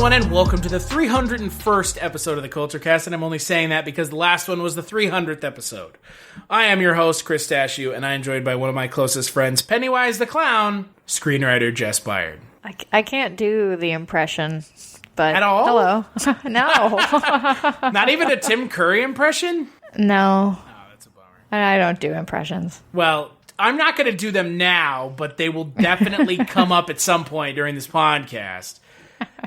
everyone, and welcome to the 301st episode of the Culture Cast, and I'm only saying that because the last one was the 300th episode. I am your host, Chris Dashew, and I'm joined by one of my closest friends, Pennywise the Clown, screenwriter Jess Byard. I can't do the impression, but... At all? Hello. No. Not even a Tim Curry impression? No. Oh, that's a bummer. I don't do impressions. Well, I'm not going to do them now, but they will definitely come up at some point during this podcast.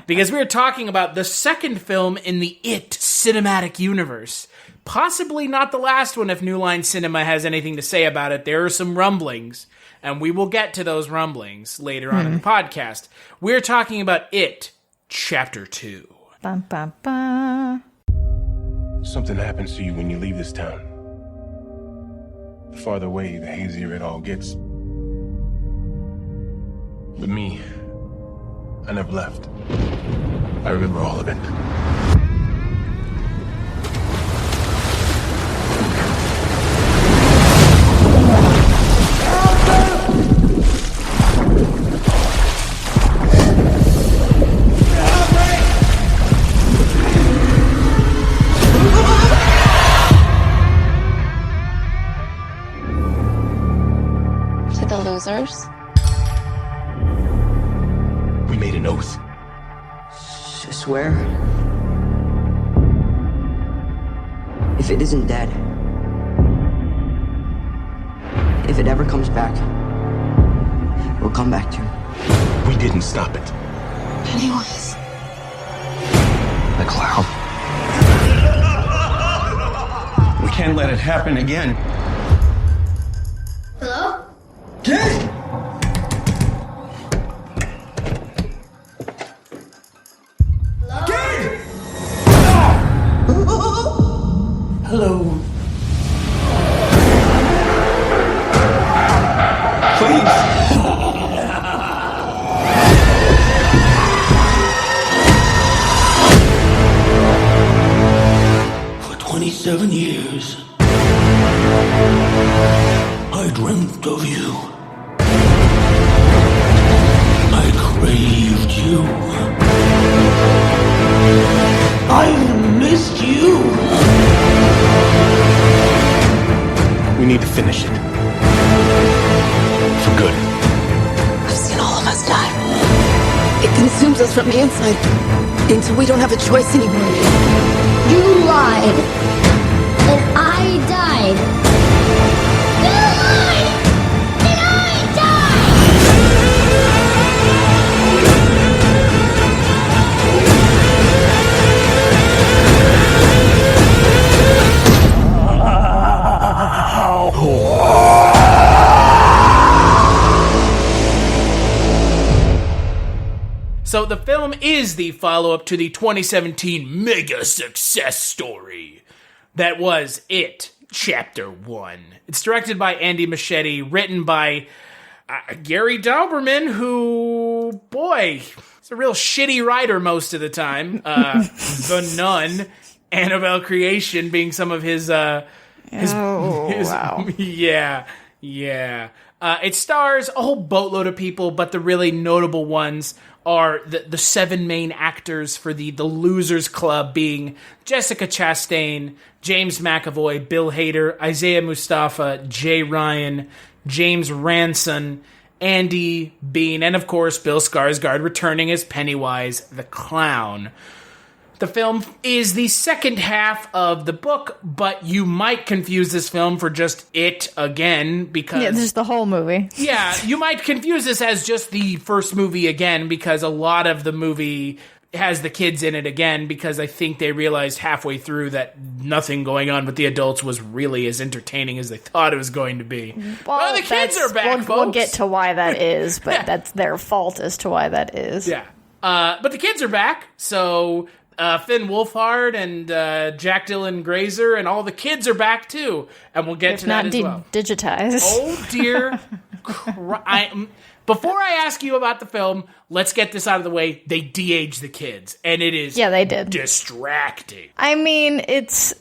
Because we are talking about the second film in the It cinematic universe. Possibly not the last one if New Line Cinema has anything to say about it. There are some rumblings, and we will get to those rumblings later on in the podcast. We're talking about It, Chapter 2. Bum, bum, bum. Something happens to you when you leave this town. The farther away, the hazier it all gets. But me, I never left. I remember all of it. To the losers. We made an oath. Swear? If it isn't dead, if it ever comes back, we'll come back to it. We didn't stop it. Pennywise. The clown. We can't let it happen again. Hello? Jess! Hello. Please. For 27 years, I dreamt of you. I craved you. I missed you. We need to finish it. For good. I've seen all of us die. It consumes us from the inside until we don't have a choice anymore. You lied. And I died. You lied. And I So the film is the follow-up to the 2017 mega success story that was It, Chapter 1. It's directed by Andy Muschietti, written by Gary Dauberman, who, boy, is a real shitty writer most of the time. The Nun, Annabelle Creation being some of his wow. Yeah. It stars a whole boatload of people, but the really notable ones are the seven main actors for the Losers Club, being Jessica Chastain, James McAvoy, Bill Hader, Isaiah Mustafa, Jay Ryan, James Ranson, Andy Bean, and of course Bill Skarsgård returning as Pennywise the Clown. The film is the second half of the book, but you might confuse this film for just It again, because... Yeah, just the whole movie. Yeah, you might confuse this as just the first movie again, because a lot of the movie has the kids in it again, because I think they realized halfway through that nothing going on with the adults was really as entertaining as they thought it was going to be. Well, the kids are back, folks. We'll get to why that is, but that's their fault as to why that is. Yeah. But the kids are back, so... Finn Wolfhard and Jack Dylan Grazer and all the kids are back too, and we'll get to that as well. Digitized. Oh dear! Before I ask you about the film, let's get this out of the way. They de-aged the kids, and it is they did. Distracting. I mean, it's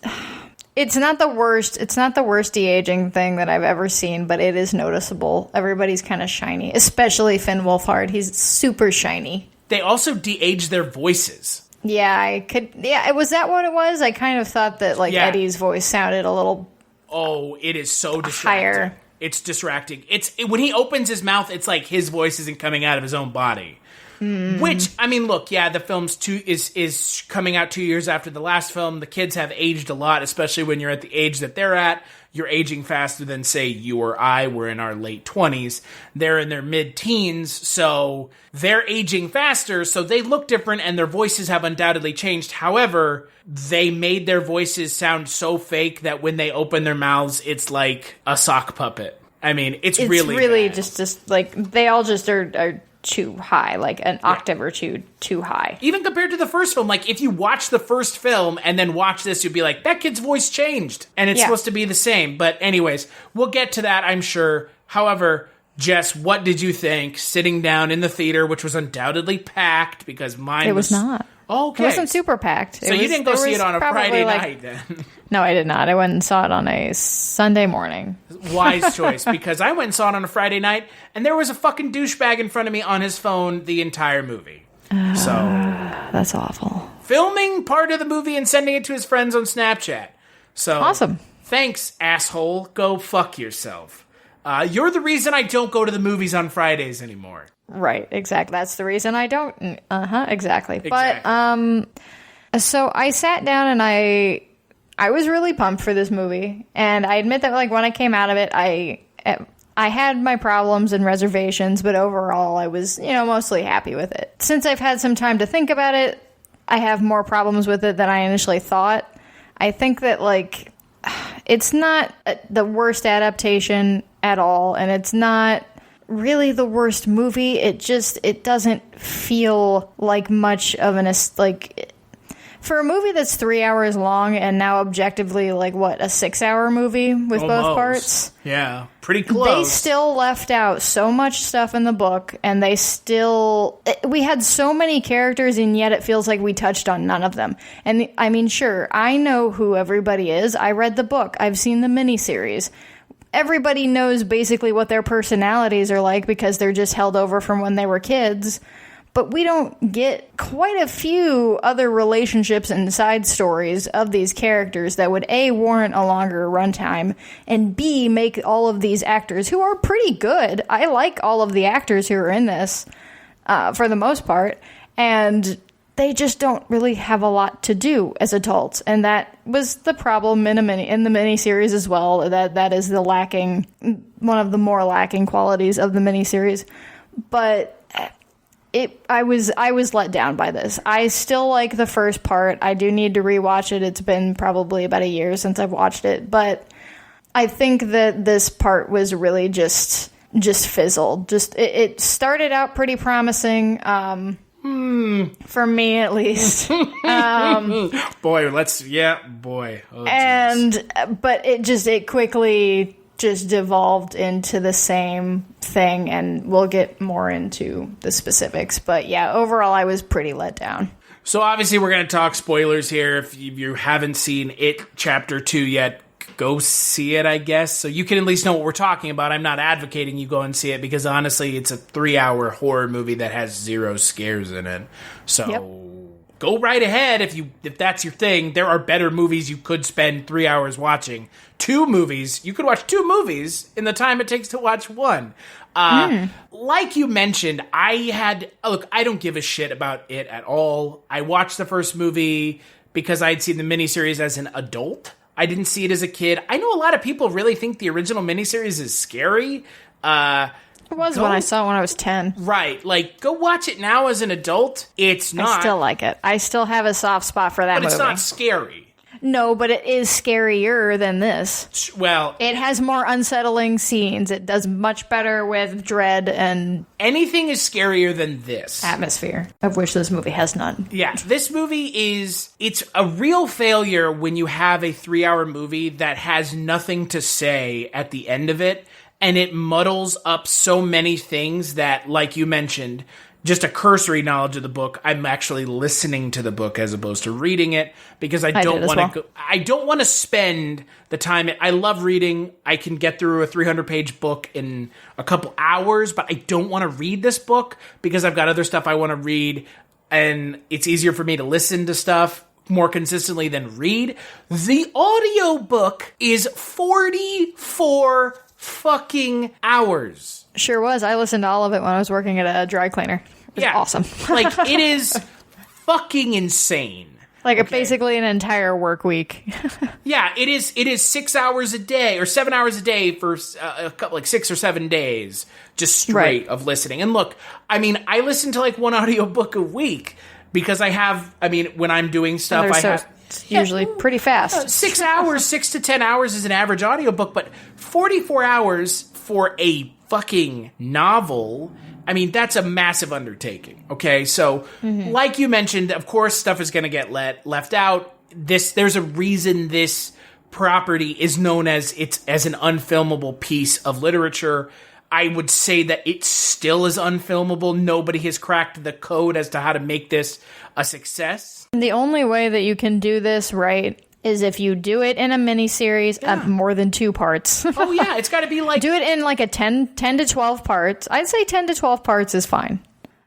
not the worst. It's not the worst de-aging thing that I've ever seen, but it is noticeable. Everybody's kind of shiny, especially Finn Wolfhard. He's super shiny. They also de-age their voices. Yeah, I could. Yeah, was that what it was? I kind of thought that Eddie's voice sounded a little. Oh, it is so distracting. Higher. It's distracting. When he opens his mouth, it's like his voice isn't coming out of his own body. Which, I mean, look, yeah, the film's is coming out 2 years after the last film. The kids have aged a lot, especially when you're at the age that they're at. You're aging faster than, say, you or I were in our late 20s. They're in their mid-teens, so they're aging faster, so they look different, and their voices have undoubtedly changed. However, they made their voices sound so fake that when they open their mouths, it's like a sock puppet. I mean, it's really bad. just like, they all just are too high, like an octave or two too high. Even compared to the first film, like if you watch the first film and then watch this, you'll be like, that kid's voice changed. And it's supposed to be the same. But anyways, we'll get to that, I'm sure. However, Jess, what did you think sitting down in the theater, which was undoubtedly packed because mine was not. Okay. It wasn't super packed. So you didn't go see it on a Friday night then? No, I did not. I went and saw it on a Sunday morning. Wise choice, because I went and saw it on a Friday night, and there was a fucking douchebag in front of me on his phone the entire movie. That's awful. Filming part of the movie and sending it to his friends on Snapchat. So awesome. Thanks, asshole. Go fuck yourself. You're the reason I don't go to the movies on Fridays anymore. Right, exactly. That's the reason I don't. Exactly. But so I sat down and I was really pumped for this movie, and I admit that when I came out of it, I had my problems and reservations, but overall I was mostly happy with it. Since I've had some time to think about it, I have more problems with it than I initially thought. I think that it's not the worst adaptation at all, and it's not really the worst movie. It doesn't feel like much of for a movie that's 3 hours long and now objectively a 6-hour movie with both parts. Yeah, pretty close. They still left out so much stuff in the book, and we had so many characters, and yet it feels like we touched on none of them. And I mean, sure, I know who everybody is. I read the book. I've seen the miniseries. Everybody knows basically what their personalities are like because they're just held over from when they were kids. But we don't get quite a few other relationships and side stories of these characters that would A, warrant a longer runtime, and B, make all of these actors, who are pretty good. I like all of the actors who are in this, for the most part, and they just don't really have a lot to do as adults. And that was the problem in the miniseries as well. That is one of the more lacking qualities of the miniseries. But I was let down by this. I still like the first part. I do need to rewatch it. It's been probably about a year since I've watched it, but I think that this part was really just fizzled. It started out pretty promising, for me at least. Boy. Oh, but it quickly just devolved into the same thing, and we'll get more into the specifics. But yeah, overall, I was pretty let down. So obviously we're going to talk spoilers here. If you haven't seen It Chapter 2 yet, go see it, I guess. So you can at least know what we're talking about. I'm not advocating you go and see it because honestly, it's a 3-hour horror movie that has 0 scares in it. So go right ahead if that's your thing. There are better movies you could spend 3 hours watching. 2 movies. You could watch 2 movies in the time it takes to watch one. Like you mentioned, I don't give a shit about it at all. I watched the first movie because I'd seen the miniseries as an adult. I didn't see it as a kid. I know a lot of people really think the original miniseries is scary. It was when I saw it when I was 10. Right. Go watch it now as an adult. It's not. I still like it. I still have a soft spot for that movie. But it's not scary. No, but it is scarier than this. Well, it has more unsettling scenes. It does much better with dread and... anything is scarier than this. Atmosphere, of which this movie has none. Yeah, this movie it's a real failure when you have a 3-hour movie that has nothing to say at the end of it, and it muddles up so many things that, like you mentioned, just a cursory knowledge of the book, I'm actually listening to the book as opposed to reading it because I don't want to. I don't want to spend the time. I love reading. I can get through a 300-page book in a couple hours, but I don't want to read this book because I've got other stuff I want to read, and it's easier for me to listen to stuff more consistently than read. The audiobook is 44 fucking hours. Sure was. I listened to all of it when I was working at a dry cleaner. It was awesome. Like, it is fucking insane. Like, basically an entire work week. Yeah, it is 6 hours a day, or 7 hours a day for a couple, like 6 or 7 days, just straight of listening. And look, I mean, I listen to like one audiobook a week because when I'm doing stuff, it's usually pretty fast. 6 hours, 6 to 10 hours is an average audiobook, but 44 hours for a fucking novel, I mean, that's a massive undertaking. Okay, so like you mentioned, of course, stuff is going to get left out. There's a reason this property is known as an unfilmable piece of literature. I would say that it still is unfilmable. Nobody has cracked the code as to how to make this a success. The only way that you can do this right is if you do it in a miniseries of more than 2 parts. Oh, yeah. It's got to be like... Do it in like a 10 to 12 parts. I'd say 10 to 12 parts is fine.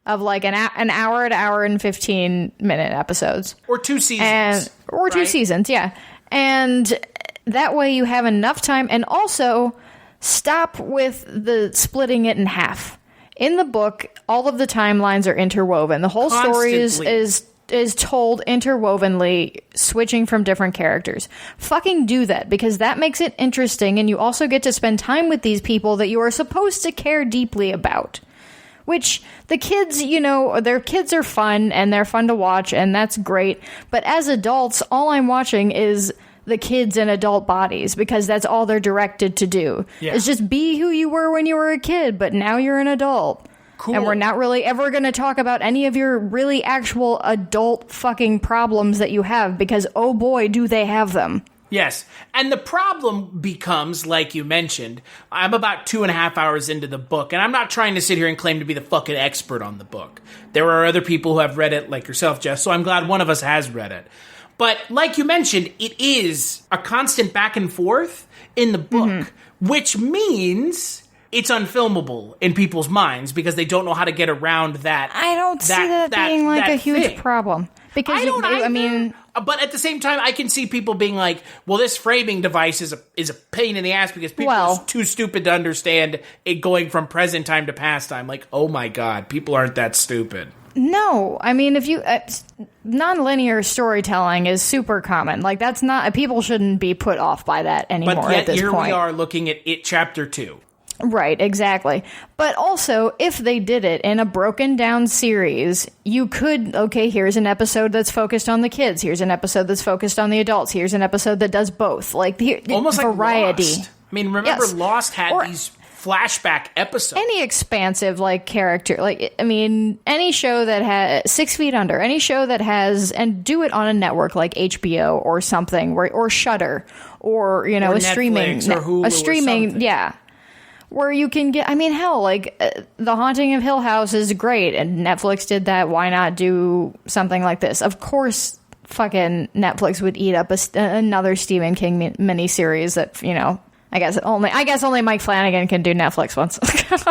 Of like an hour to hour and 15-minute episodes. Or 2 seasons. Or 2 seasons, yeah. And that way you have enough time. And also, stop with the splitting it in half. In the book, all of the timelines are interwoven. The whole story is told interwovenly, switching from different characters. Fucking do that, because that makes it interesting, and you also get to spend time with these people that you are supposed to care deeply about. Which, the kids, their kids are fun, and they're fun to watch, and that's great. But as adults, all I'm watching is the kids in adult bodies, because that's all they're directed to do. Yeah. It's just be who you were when you were a kid, but now you're an adult. Cool. And we're not really ever going to talk about any of your really actual adult fucking problems that you have, because oh boy, do they have them. Yes. And the problem becomes, like you mentioned, I'm about 2.5 hours into the book, and I'm not trying to sit here and claim to be the fucking expert on the book. There are other people who have read it, like yourself, Jess, so I'm glad one of us has read it. But like you mentioned, it is a constant back and forth in the book, which means it's unfilmable in people's minds because they don't know how to get around that. I don't see that being like a huge problem. Because I mean, but at the same time, I can see people being like, "Well, this framing device is a pain in the ass because people are too stupid to understand it going from present time to past time." Like, oh my god, people aren't that stupid. No, I mean, if you nonlinear storytelling is super common. Like, that's not, people shouldn't be put off by that anymore. But yet, at this here point. We are looking at it, chapter 2. Right, exactly. But also, if they did it in a broken down series, you could, here's an episode that's focused on the kids. Here's an episode that's focused on the adults. Here's an episode that does both. Like, almost variety. Like Lost. I mean, remember Lost had these flashback episodes. Any expansive, character. Any show that has 6 Feet Under. Any show that has, and do it on a network like HBO or something, or Shudder, or, a Netflix, streaming. Or Hulu, a streaming, or where you can get, The Haunting of Hill House is great, and Netflix did that. Why not do something like this? Of course, fucking Netflix would eat up another Stephen King miniseries that, I guess only Mike Flanagan can do Netflix once.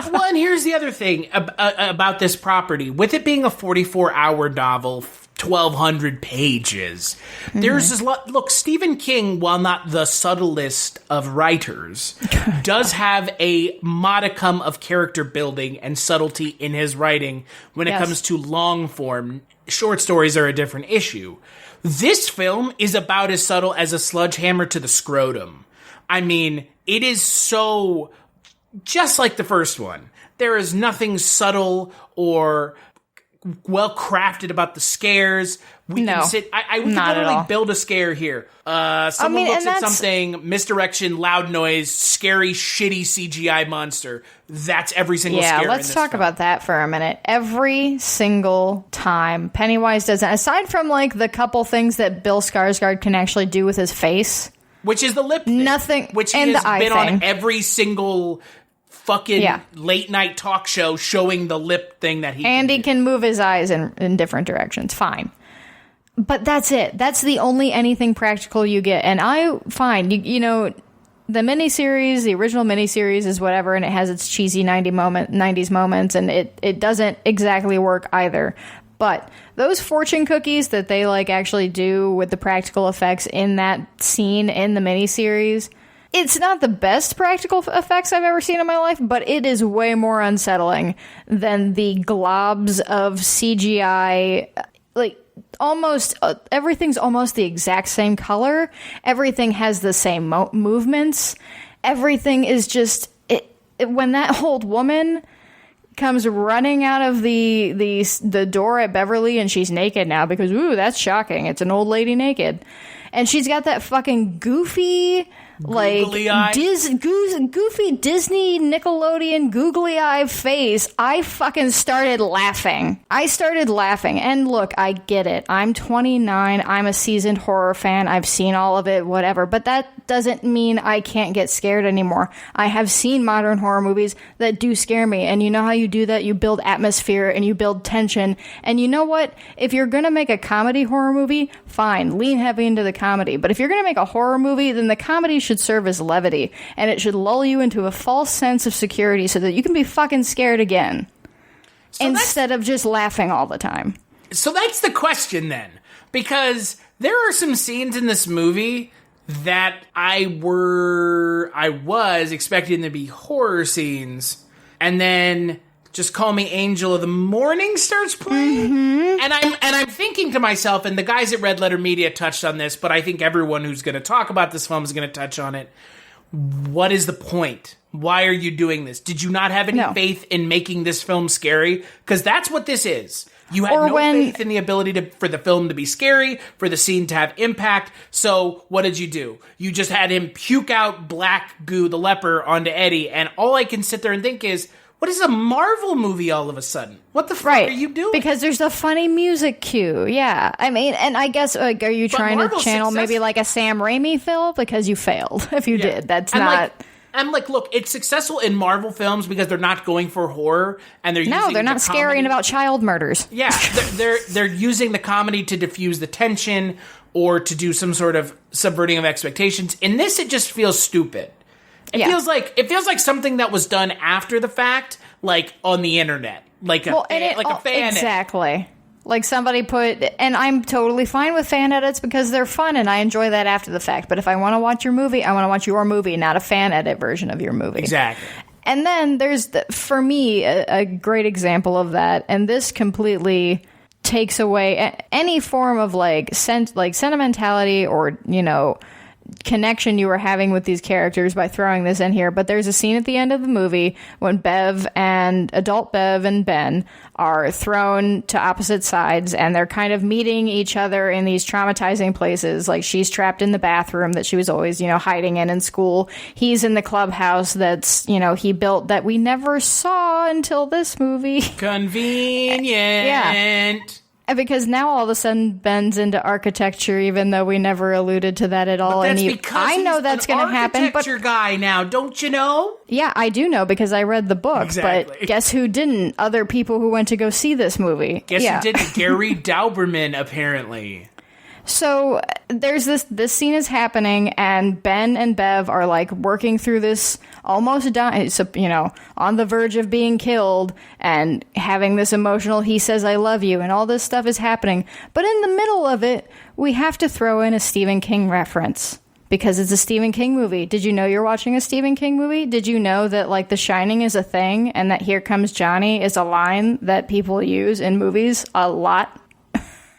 Well, and here's the other thing about this property. With it being a 44-hour novel, 1,200 pages, there's this look, Stephen King, while not the subtlest of writers, does have a modicum of character building and subtlety in his writing when it comes to long form. Short stories are a different issue. This film is about as subtle as a sledgehammer to the scrotum. I mean, it is so just like the first one. There is nothing subtle or well crafted about the scares. We can sit. We can literally build a scare here. Someone looks at something, misdirection, loud noise, scary, shitty CGI monster. That's every single scare. Yeah, let's talk about that for a minute. Every single time Pennywise does it, aside from the couple things that Bill Skarsgård can actually do with his face. Which is the lip thing. Nothing. Which and has the eye been thing. on every single fucking late night talk show showing the lip thing that he and can he can move his eyes in different directions. Fine. But that's it. That's the only anything practical you get. And you know, the miniseries, the original miniseries is whatever, and it has its cheesy 90s moments, and it doesn't exactly work either. But those fortune cookies that they like actually do with the practical effects in that scene in the miniseries, it's not the best practical effects I've ever seen in my life, but it is way more unsettling than the globs of CGI. Like, almost everything's almost the exact same color. Everything has the same movements. Everything is just when that old woman comes running out of the door at Beverly, and she's naked now because ooh, that's shocking. It's an old lady naked, and she's got that fucking goofy, like goofy Disney Nickelodeon googly eye face. I fucking started laughing. And look, I get it. I'm 29. I'm a seasoned horror fan. I've seen all of it, whatever. But that doesn't mean I can't get scared anymore. I have seen modern horror movies that do scare me. And you know how you do that? You build atmosphere and you build tension. And you know what? If you're going to make a comedy horror movie, fine. Lean heavy into the comedy. But if you're going to make a horror movie, then the comedy should serve as levity, and it should lull you into a false sense of security so that you can be fucking scared again, instead of just laughing all the time. So that's the question then, because there are some scenes in this movie that I was expecting to be horror scenes, and then Just Call Me Angel of the Morning starts playing. Mm-hmm. And I'm thinking to myself, and the guys at Red Letter Media touched on this, but I think everyone who's going to talk about this film is going to touch on it. What is the point? Why are you doing this? Did you not have any faith in making this film scary? Because that's what this is. You had faith in the ability for the film to be scary, for the scene to have impact. So what did you do? You just had him puke out black goo, the leper, onto Eddie. And all I can sit there and think is, what is a Marvel movie all of a sudden? What the fuck are you doing? Because there's a funny music cue. Yeah. I mean, and I guess, like, are you trying to channel maybe like a Sam Raimi film? Because you failed if you did. That's not... I'm like, look, it's successful in Marvel films because they're not going for horror, and they're not scaring about child murders. Yeah, they're using the comedy to diffuse the tension or to do some sort of subverting of expectations. In this, it just feels stupid. It feels like something that was done after the fact, like on the internet, like a fan. Exactly. Like somebody put, and I'm totally fine with fan edits because they're fun and I enjoy that after the fact. But if I want to watch your movie, I want to watch your movie, not a fan edit version of your movie. Exactly. And then there's, for me, a great example of that. And this completely takes away any form of like sentimentality or, you know, connection you were having with these characters by throwing this in here. But there's a scene at the end of the movie when adult Bev and Ben are thrown to opposite sides and they're kind of meeting each other in these traumatizing places. Like she's trapped in the bathroom that she was always, you know, hiding in school. He's in the clubhouse that's, you know, he built that we never saw until this movie. Convenient. Yeah. Because now all of a sudden Ben's into architecture, even though we never alluded to that at all. But that's because I know that's going to happen. Architecture guy now, don't you know? Yeah, I do know because I read the book. Exactly. But guess who didn't? Other people who went to go see this movie. Guess who didn't? Gary Dauberman, apparently. So there's this scene is happening, and Ben and Bev are like working through this, almost dying, you know, on the verge of being killed, and having this emotional "he says I love you" and all this stuff is happening. But in the middle of it, we have to throw in a Stephen King reference because it's a Stephen King movie. Did you know you're watching a Stephen King movie? Did you know that like The Shining is a thing, and that "Here Comes Johnny" is a line that people use in movies a lot?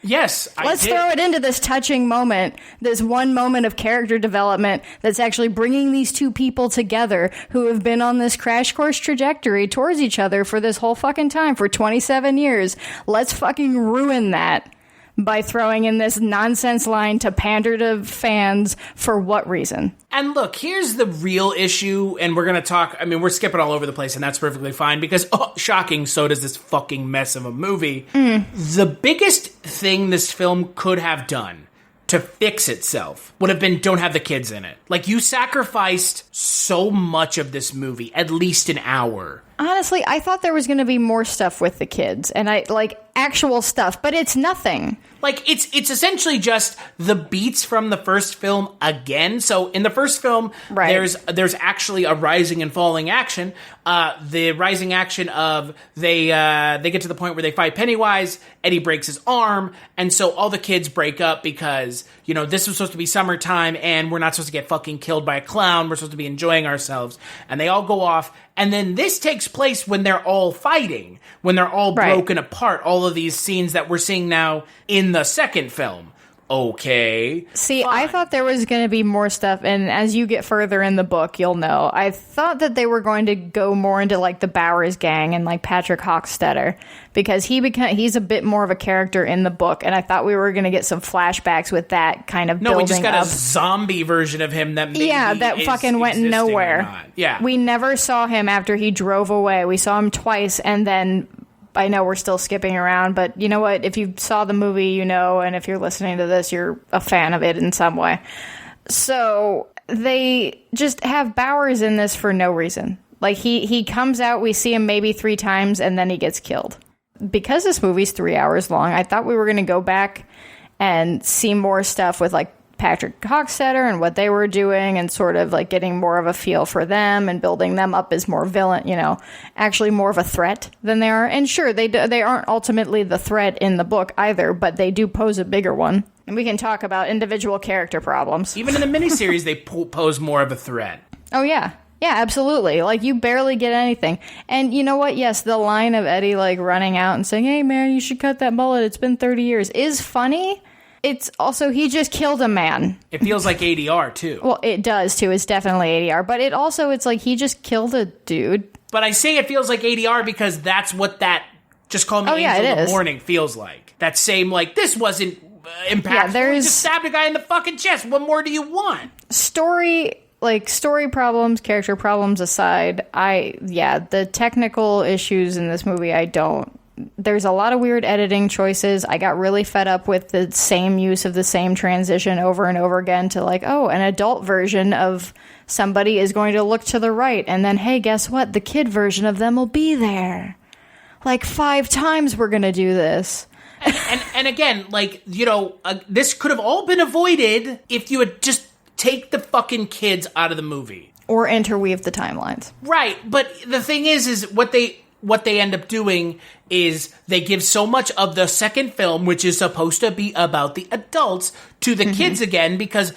Yes, Let's throw it into this touching moment, this one moment of character development that's actually bringing these two people together who have been on this crash course trajectory towards each other for this whole fucking time, for 27 years. Let's fucking ruin that by throwing in this nonsense line to pander to fans. For what reason? And look, here's the real issue, and we're going to talk, I mean, we're skipping all over the place, and that's perfectly fine, because, shocking, so does this fucking mess of a movie. The biggest thing this film could have done, to fix itself would have been don't have the kids in it. Like, you sacrificed so much of this movie, at least an hour. Honestly, I thought there was going to be more stuff with the kids, and actual stuff, but it's nothing. Like, it's essentially just the beats from the first film again. So in the first film, there's actually a rising and falling action. The rising action of they get to the point where they fight Pennywise, Eddie breaks his arm, and so all the kids break up because, this was supposed to be summertime and we're not supposed to get fucking killed by a clown. We're supposed to be enjoying ourselves. And they all go off. And then this takes place when they're all fighting, when they're all broken apart. All of these scenes that we're seeing now in the second film. Okay. See, fine. I thought there was going to be more stuff, and as you get further in the book, you'll know. I thought that they were going to go more into, the Bowers gang and, Patrick Hockstetter, because he's a bit more of a character in the book, and I thought we were going to get some flashbacks with that kind of building up. No, we just got a zombie version of him that maybe that fucking went nowhere. Yeah. We never saw him after he drove away. We saw him twice, and then... I know we're still skipping around, but you know what? If you saw the movie, and if you're listening to this, you're a fan of it in some way. So they just have Bowers in this for no reason. He comes out, we see him maybe 3 times, and then he gets killed. Because this movie's 3 hours long, I thought we were going to go back and see more stuff with, Patrick Hockstetter and what they were doing and sort of getting more of a feel for them and building them up as more villain, actually more of a threat than they are. And sure, they aren't ultimately the threat in the book either, but they do pose a bigger one. And we can talk about individual character problems. Even in the miniseries, they pose more of a threat. Oh, yeah. Yeah, absolutely. You barely get anything. And you know what? Yes, the line of Eddie, running out and saying, hey, man, you should cut that mullet. It's been 30 years is funny. It's also, he just killed a man. It feels like ADR, too. Well, it does, too. It's definitely ADR. But it's he just killed a dude. But I say it feels like ADR because that's what that Just Call Me Angel of the Morning feels like. That same, this wasn't impactful. Yeah, he just stabbed a guy in the fucking chest. What more do you want? Story problems, character problems aside, the technical issues in this movie, there's a lot of weird editing choices. I got really fed up with the same use of the same transition over and over again to an adult version of somebody is going to look to the right. And then, hey, guess what? The kid version of them will be there. 5 times we're going to do this. And again, this could have all been avoided if you had just take the fucking kids out of the movie. Or interweave the timelines. Right. But the thing is what they end up doing is they give so much of the second film, which is supposed to be about the adults, to the kids again, because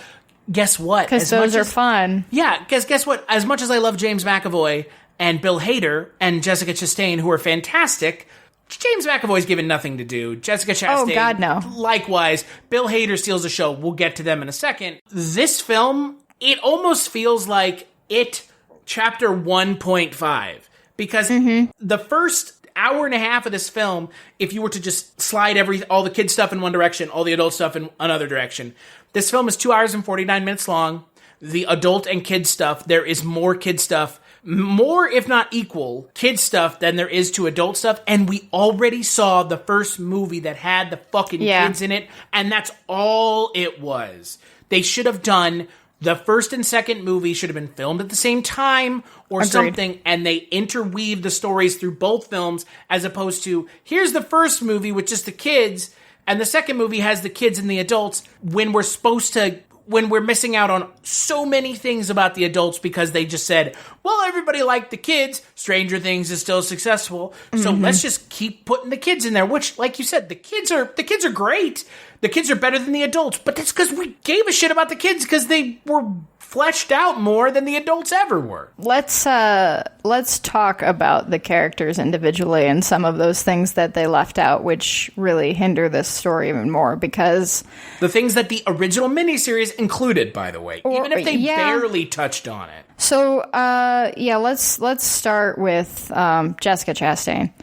guess what? Because those are fun. Yeah, because guess what? As much as I love James McAvoy and Bill Hader and Jessica Chastain, who are fantastic, James McAvoy's given nothing to do. Jessica Chastain, oh God, no. Likewise. Bill Hader steals the show. We'll get to them in a second. This film, it almost feels like It Chapter 1.5. Because the first hour and a half of this film, if you were to just slide all the kid stuff in one direction, all the adult stuff in another direction, this film is 2 hours and 49 minutes long. The adult and kid stuff, there is more kid stuff, more if not equal kid stuff than there is to adult stuff. And we already saw the first movie that had the fucking kids in it, and that's all it was. They should have done... The first and second movie should have been filmed at the same time or something, and they interweave the stories through both films as opposed to, here's the first movie with just the kids, and the second movie has the kids and the adults when we're missing out on so many things about the adults because they just said, well, everybody liked the kids. Stranger Things is still successful. So let's just keep putting the kids in there, which, like you said, the kids are great. The kids are better than the adults, but that's because we gave a shit about the kids because they were fleshed out more than the adults ever were. Let's talk about the characters individually and some of those things that they left out, which really hinder this story even more because the things that the original miniseries included, by the way, even if they barely touched on it. So, let's start with Jessica Chastain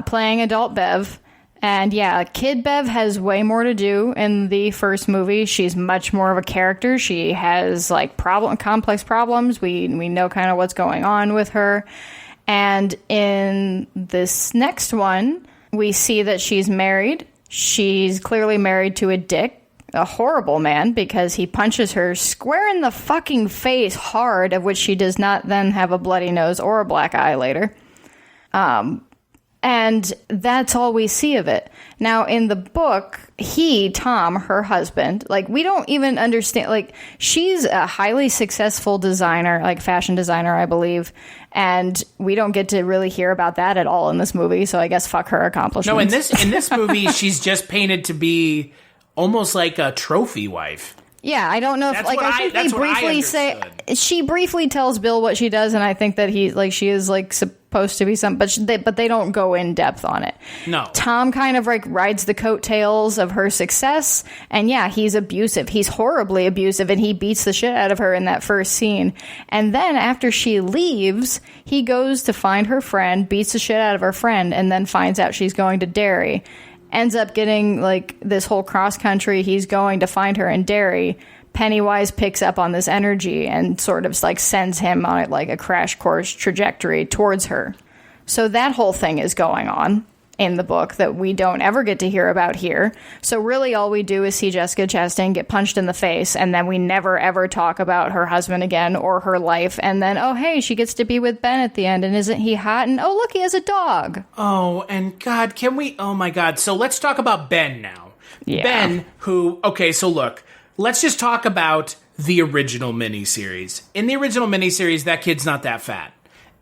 playing adult Bev. And Kid Bev has way more to do in the first movie. She's much more of a character. She has complex problems. We know kind of what's going on with her. And in this next one, we see that she's married. She's clearly married to a dick. a horrible man because he punches her square in the fucking face hard, of which she does not then have a bloody nose or a black eye later. And that's all we see of it. Now, in the book, Tom, her husband, like, we don't even understand, like, she's a highly successful designer, like, fashion designer, I believe, and we don't get to really hear about that at all in this movie, so I guess fuck her accomplishments. No, in this movie, she's just painted to be almost like a trophy wife. Yeah, I don't know if, like, I think they briefly say, she briefly tells Bill what she does, and I think that she is, like, supposed to be some, but they don't go in depth on it. No. Tom kind of, like, rides the coattails of her success, and yeah, he's abusive. He's horribly abusive, and he beats the shit out of her in that first scene. And then after she leaves, he goes to find her friend, beats the shit out of her friend, and then finds out she's going to Derry. Ends up getting, like, this whole cross-country. He's going to find her in Derry. Pennywise picks up on this energy and sort of, like, sends him on, like, a crash course trajectory towards her. So that whole thing is going on in the book that we don't ever get to hear about here. So really all we do is see Jessica Chastain get punched in the face, and then we never ever talk about her husband again or her life. And then, oh, hey, she gets to be with Ben at the end, and isn't he hot? And oh, look, he has a dog. Oh, and God, can we... Oh, my God. So let's talk about Ben now. Yeah. Ben, who... Okay, so look. Let's just talk about the original miniseries. In the original miniseries, that kid's not that fat.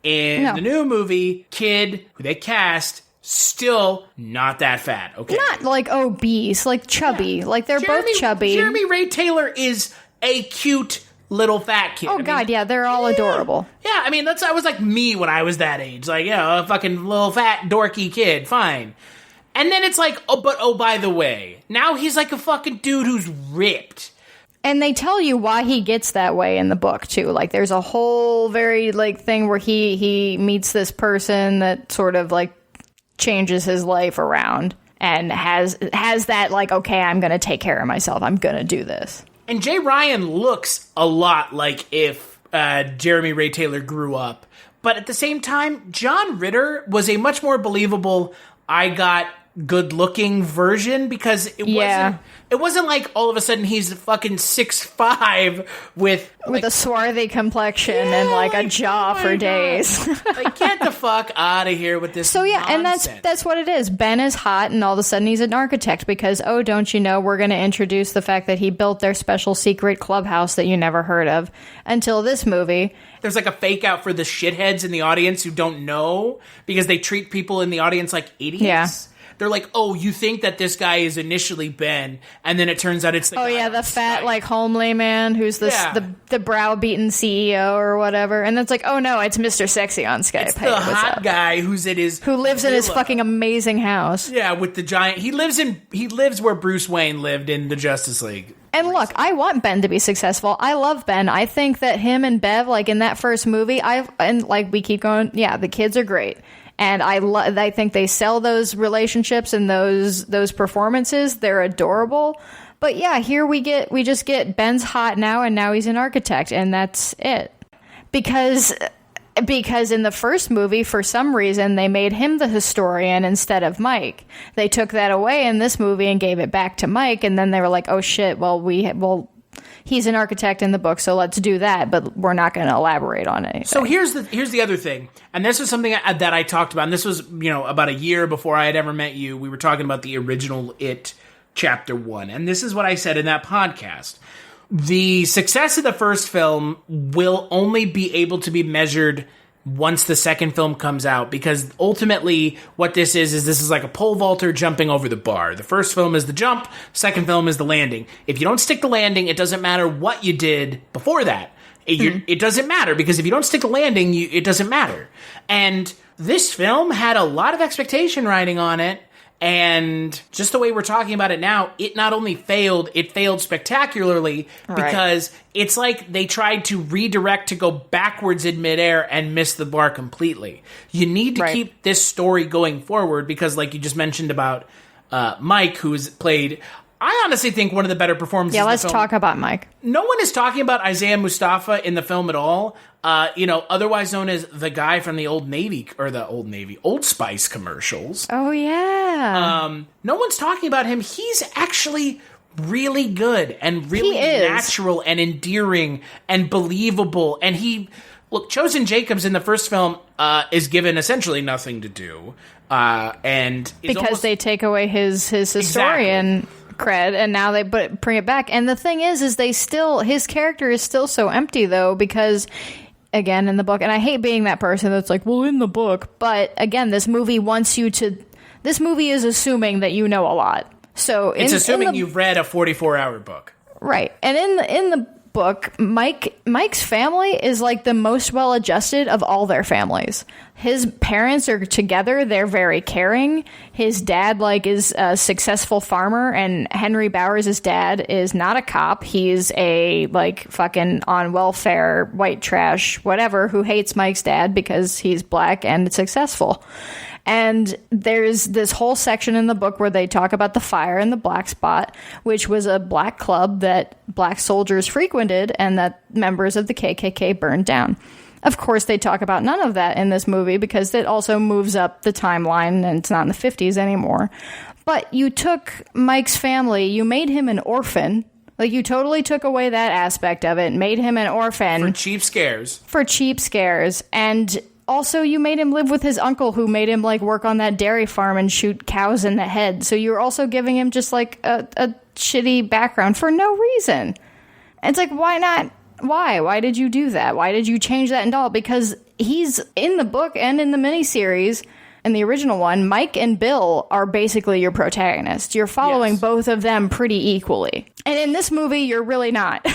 In the new movie, kid who they cast... Still not that fat, okay? Not, like, obese, like, chubby. Yeah. Like, they're both chubby. Jeremy Ray Taylor is a cute little fat kid. Oh, God, yeah, they're all adorable. Yeah, I mean, I was like me when I was that age. Like, a fucking little fat, dorky kid, fine. And then it's like, oh, by the way, now he's like a fucking dude who's ripped. And they tell you why he gets that way in the book, too. Like, there's a whole very, like, thing where he meets this person that sort of, like, changes his life around and has that, like, okay, I'm gonna take care of myself, I'm gonna do this. And Jay Ryan looks a lot like if Jeremy Ray Taylor grew up, but at the same time, John Ritter was a much more believable good-looking version, because it wasn't like all of a sudden he's fucking 6'5" with a swarthy complexion and like a jaw for days. Like, get the fuck out of here with this. So yeah, nonsense. and that's what it is. Ben is hot, and all of a sudden he's an architect because, oh, don't you know, we're going to introduce the fact that he built their special secret clubhouse that you never heard of until this movie. There's like a fake out for the shitheads in the audience who don't know, because they treat people in the audience like idiots. Yeah. They're like, oh, you think that this guy is initially Ben, and then it turns out it's the guy. Oh, yeah, the fat, like, homely man who's the browbeaten CEO or whatever. And it's like, oh, no, it's Mr. Sexy on Skype. It's the hot guy who lives in his fucking amazing house. Yeah, with the giant... He lives where Bruce Wayne lived in the Justice League. And look, I want Ben to be successful. I love Ben. I think that him and Bev, like, in that first movie, we keep going, yeah, the kids are great. And I think they sell those relationships and those performances. They're adorable. But yeah, here we just get Ben's hot now, and now he's an architect, and that's it. Because in the first movie, for some reason, they made him the historian instead of Mike. They took that away in this movie and gave it back to Mike, and then they were like, oh shit, he's an architect in the book, so let's do that, but we're not going to elaborate on anything. So here's the other thing, and this was something that I talked about, and this was, about a year before I had ever met you. We were talking about the original It Chapter 1, and this is what I said in that podcast. The success of the first film will only be able to be measured once the second film comes out, because ultimately what this is like a pole vaulter jumping over the bar. The first film is the jump, second film is the landing. If you don't stick the landing, it doesn't matter what you did before that. It doesn't matter, because if you don't stick the landing, it doesn't matter. And this film had a lot of expectation riding on it, and just the way we're talking about it now, it not only failed, it failed spectacularly, because it's like they tried to redirect to go backwards in midair and miss the bar completely. You need to keep this story going forward, because like you just mentioned about Mike, who's played... I honestly think one of the better performances. Yeah, let's talk about Mike. No one is talking about Isaiah Mustafa in the film at all. Otherwise known as the guy from the Old Spice commercials. Oh yeah. No one's talking about him. He's actually really good and really natural and endearing and believable. And Chosen Jacobs in the first film is given essentially nothing to do. And because they take away his historian cred, and now they bring it back. And the thing is his character is still so empty, though, because, again, in the book, and I hate being that person that's like, well, in the book, but again, this movie is assuming that you know a lot. So it's assuming you've read a 44-hour book. Right. And in the book, Mike's family is like the most well-adjusted of all their families. His parents are together. They're very caring. His dad is a successful farmer, and Henry Bowers' dad is not a cop. He's a fucking on welfare, white trash, whatever, who hates Mike's dad because he's black and successful. And there's this whole section in the book where they talk about the fire in the Black Spot, which was a black club that black soldiers frequented and that members of the KKK burned down. Of course, they talk about none of that in this movie because it also moves up the timeline and it's not in the 50s anymore. But you took Mike's family, you made him an orphan. You totally took away that aspect of it, made him an orphan. For cheap scares. And also, you made him live with his uncle, who made him work on that dairy farm and shoot cows in the head. So you're also giving him just a shitty background for no reason. And it's why not? Why? Why did you do that? Why did you change that and all? Because he's in the book and in the miniseries, in the original one, Mike and Bill are basically your protagonists. You're following both of them pretty equally. And in this movie, you're really not.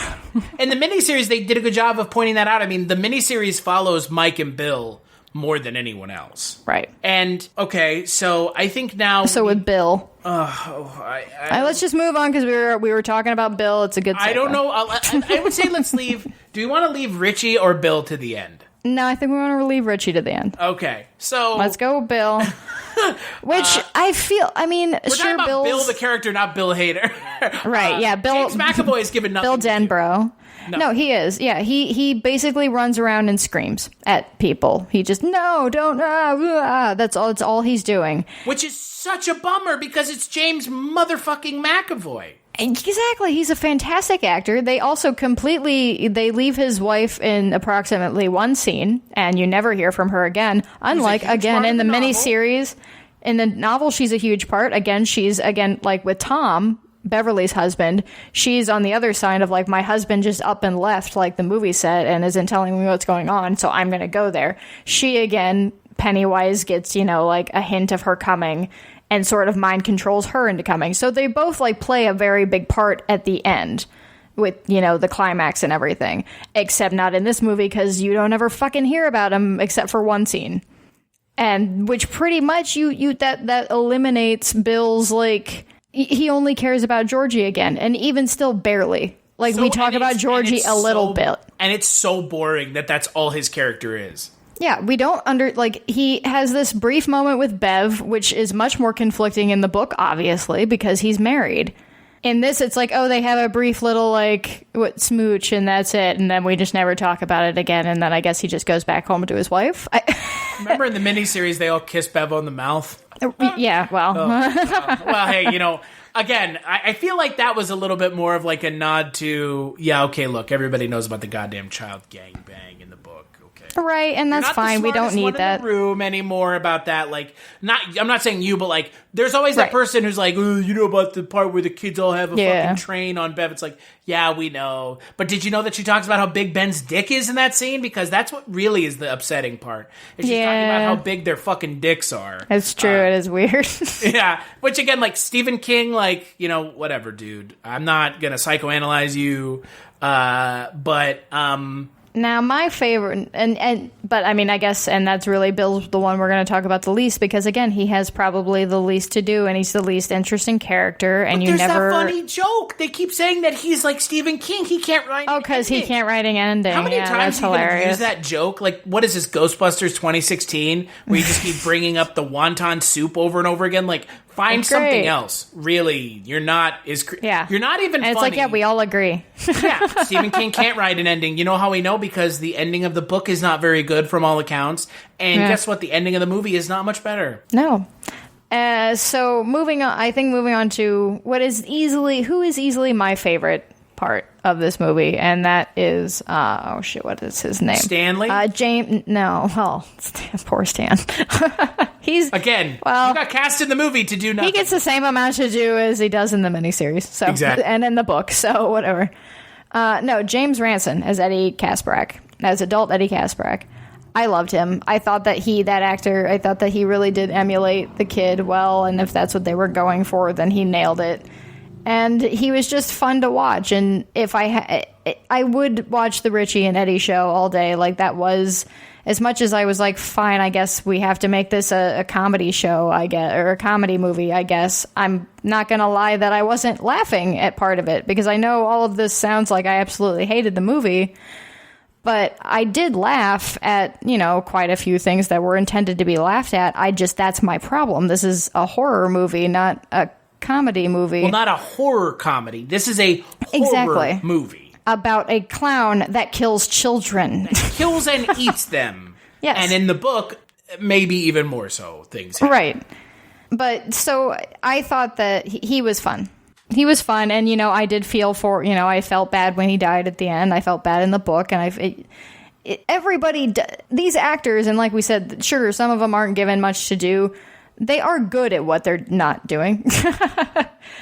In the miniseries, they did a good job of pointing that out. I mean, the miniseries follows Mike and Bill more than anyone else. Right. And, okay, so I think now... So with Bill... let's just move on, because we were talking about Bill. It's a good segue. I don't know. I would say let's leave... Do we want to leave Richie or Bill to the end? No, I think we want to leave Richie to the end. Okay, so... Let's go, Bill. Which I feel... I mean, we're talking about Bill the character, not Bill Hader. Right, yeah. Bill... James McAvoy is given nothing Bill Denbrough. No, he is. Yeah, he basically runs around and screams at people. He just, no, don't, that's all he's doing. Which is such a bummer, because it's James motherfucking McAvoy. Exactly. He's a fantastic actor. They also they leave his wife in approximately one scene, and you never hear from her again. Unlike, again, in the miniseries, in the novel, she's a huge part. Again, she's, with Tom, Beverly's husband, she's on the other side of my husband just up and left the movie set and isn't telling me what's going on, so I'm gonna go there. She, again, Pennywise gets a hint of her coming and sort of mind controls her into coming, so they both play a very big part at the end with the climax and everything, except not in this movie, because you don't ever fucking hear about him except for one scene, and which pretty much that eliminates Bill's he only cares about Georgie again, and even still barely. We talk about Georgie a little bit. And it's so boring that that's all his character is. Yeah, we don't he has this brief moment with Bev, which is much more conflicting in the book, obviously, because he's married. In this, it's they have a brief little, smooch, and that's it, and then we just never talk about it again, and then I guess he just goes back home to his wife. Remember in the miniseries, they all kiss Bev on the mouth? Yeah, well. Well, hey, again, I feel like that was a little bit more of a nod to, okay, look, everybody knows about the goddamn child gangbang in the book. Right, and that's fine. We don't need that in the room anymore about that. I'm not saying you, but there's always that person who's oh, you know about the part where the kids all have a fucking train on Bev. It's yeah, we know. But did you know that she talks about how big Ben's dick is in that scene? Because that's what really is the upsetting part. Is she's talking about how big their fucking dicks are. It's true. It is weird. Yeah. Which again, Stephen King, whatever, dude. I'm not gonna psychoanalyze you. But now, my favorite, but I mean, I guess, and that's really Bill's the one we're going to talk about the least, because again, he has probably the least to do, and he's the least interesting character, and there's that funny joke. They keep saying that he's like Stephen King. He can't write. Oh, because he can't write an ending. How many times are you going to use that joke? What is this, Ghostbusters 2016, where you just keep bringing up the wonton soup over and over again? Find something else. Really, you're not you're not even. And it's funny. We all agree. Yeah, Stephen King can't write an ending. You know how we know? Because the ending of the book is not very good from all accounts, and guess what? The ending of the movie is not much better. No, So moving on to who is easily my favorite part of this movie, and that is what is his name? Stanley? James. No, poor Stan. He's again. Well, you got cast in the movie to do nothing. He gets the same amount to do as he does in the miniseries. So exactly, and in the book. So whatever. No, James Ranson as Eddie Kaspbrak, as adult Eddie Kaspbrak. I loved him. I thought that he really did emulate the kid well, and if that's what they were going for, then he nailed it. And he was just fun to watch. And if I would watch the Richie and Eddie show all day. Like, that was, as much as I was like, fine, I guess we have to make this a comedy show, I guess, or a comedy movie, I guess. I'm not going to lie that I wasn't laughing at part of it, because I know all of this sounds like I absolutely hated the movie. But I did laugh at, quite a few things that were intended to be laughed at. That's my problem. This is a horror movie, not a comedy movie. Well, not a horror comedy. This is a horror movie. About a clown that kills children. Kills and eats them. Yes. And in the book, maybe even more so, things happen. Right. But, so, I thought that he was fun. He was fun, and, I did feel for, I felt bad when he died at the end. I felt bad in the book, and these actors, and like we said, sure, some of them aren't given much to do. They are good at what they're not doing.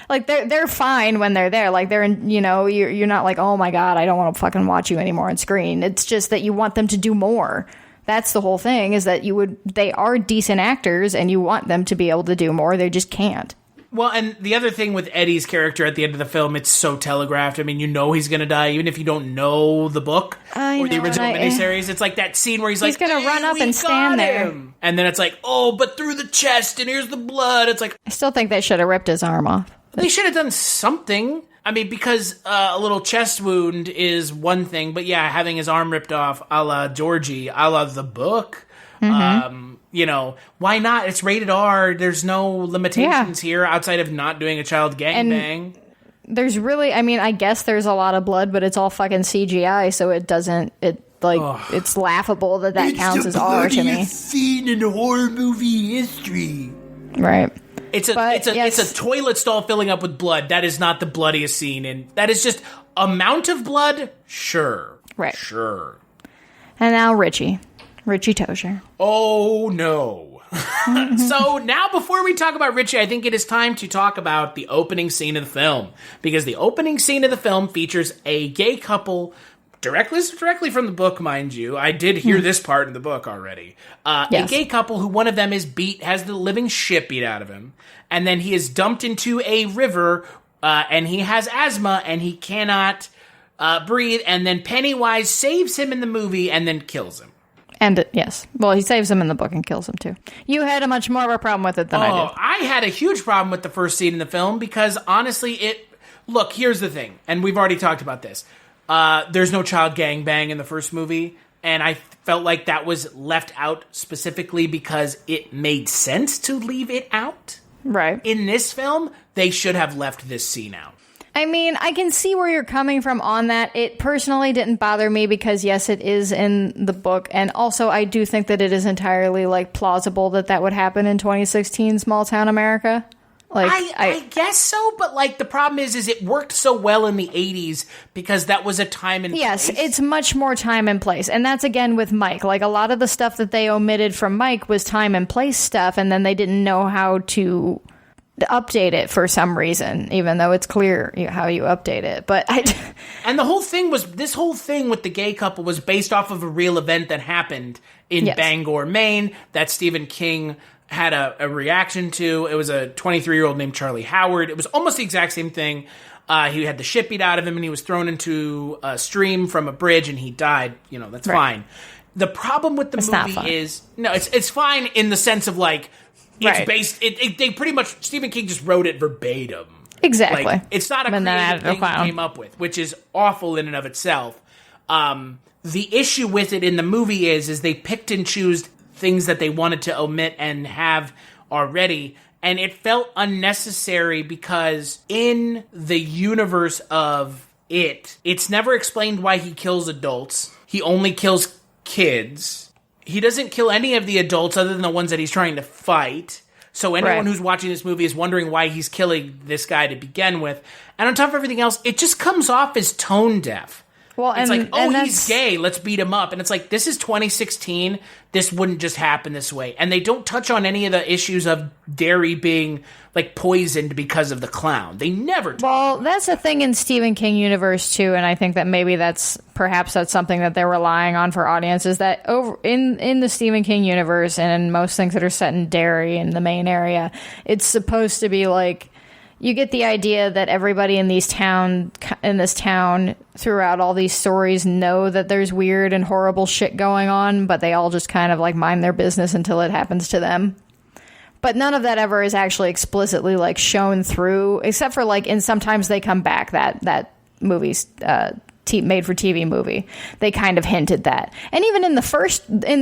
Like, they're fine when they're there. Like, they're in, you're not like, oh my God, I don't want to fucking watch you anymore on screen. It's just that you want them to do more. That's the whole thing, is that they are decent actors, and you want them to be able to do more. They just can't. Well, and the other thing with Eddie's character at the end of the film, it's so telegraphed. I mean, he's going to die, even if you don't know the book or the original miniseries. It's like that scene where he's like, going to run up and stand there. And then it's like, oh, but through the chest, and here's the blood. It's like, I still think they should have ripped his arm off. They should have done something. I mean, because a little chest wound is one thing, but yeah, having his arm ripped off a la Georgie, a la the book. Mm-hmm. Why not? It's rated R. There's no limitations here outside of not doing a child gangbang. There's really, I guess there's a lot of blood, but it's all fucking CGI, so it's laughable that counts as R to me. It's the bloodiest scene in horror movie history. Right. It's a toilet stall filling up with blood. That is not the bloodiest scene, and that is just amount of blood. Sure. Right. Sure. And now Richie Tozier. Oh, no. So now before we talk about Richie, I think it is time to talk about the opening scene of the film. Because the opening scene of the film features a gay couple, directly from the book, mind you. I did hear this part in the book already. Yes. A gay couple who one of them is has the living shit beat out of him. And then he is dumped into a river, and he has asthma, and he cannot breathe. And then Pennywise saves him in the movie and then kills him. And yes. Well, he saves him in the book and kills him too. You had a much more of a problem with it than I did. I had a huge problem with the first scene in the film because honestly, look, here's the thing, and we've already talked about this. There's no child gangbang in the first movie, and I felt like that was left out specifically because it made sense to leave it out. Right. In this film, they should have left this scene out. I can see where you're coming from on that. It personally didn't bother me because, yes, it is in the book. And also, I do think that it is entirely, plausible that would happen in 2016 small town America. I guess so, but, the problem is it worked so well in the 80s because that was a time and place. Yes, it's much more time and place. And that's, again, with Mike. A lot of the stuff that they omitted from Mike was time and place stuff, and then they didn't know how to update it for some reason, even though it's clear how you update it. But and the whole thing with the gay couple was based off of a real event that happened in Bangor, Maine, that Stephen King had a reaction to. It was a 23-year-old named Charlie Howard. It was almost the exact same thing. He had the shit beat out of him, and he was thrown into a stream from a bridge, and he died. That's fine. The problem with the movie is it's fine in the sense of it's based. They pretty much Stephen King just wrote it verbatim. Exactly. It's not a creative thing he came up with, which is awful in and of itself. The issue with it in the movie is they picked and chose things that they wanted to omit and have already, and it felt unnecessary because in the universe of it's never explained why he kills adults. He only kills kids. He doesn't kill any of the adults other than the ones that he's trying to fight. So anyone Right. who's watching this movie is wondering why he's killing this guy to begin with. And on top of everything else, it just comes off as tone deaf. Well, It's like, oh, he's that's- gay, let's beat him up. And it's like, this is 2016. This wouldn't just happen this way. And they don't touch on any of the issues of Derry being, like, poisoned because of the clown. They never talk. Well, that's a thing in Stephen King universe, too, and I think that maybe that's something that they're relying on for audiences, that over in the Stephen King universe and in most things that are set in Derry, in the main area, it's supposed to be like, you get the idea that everybody in this town throughout all these stories know that there's weird and horrible shit going on, but they all just kind of like mind their business until it happens to them. But none of that ever is actually explicitly like shown through, except for like in sometimes they come back, that movie's made for TV movie. They kind of hinted that. And even in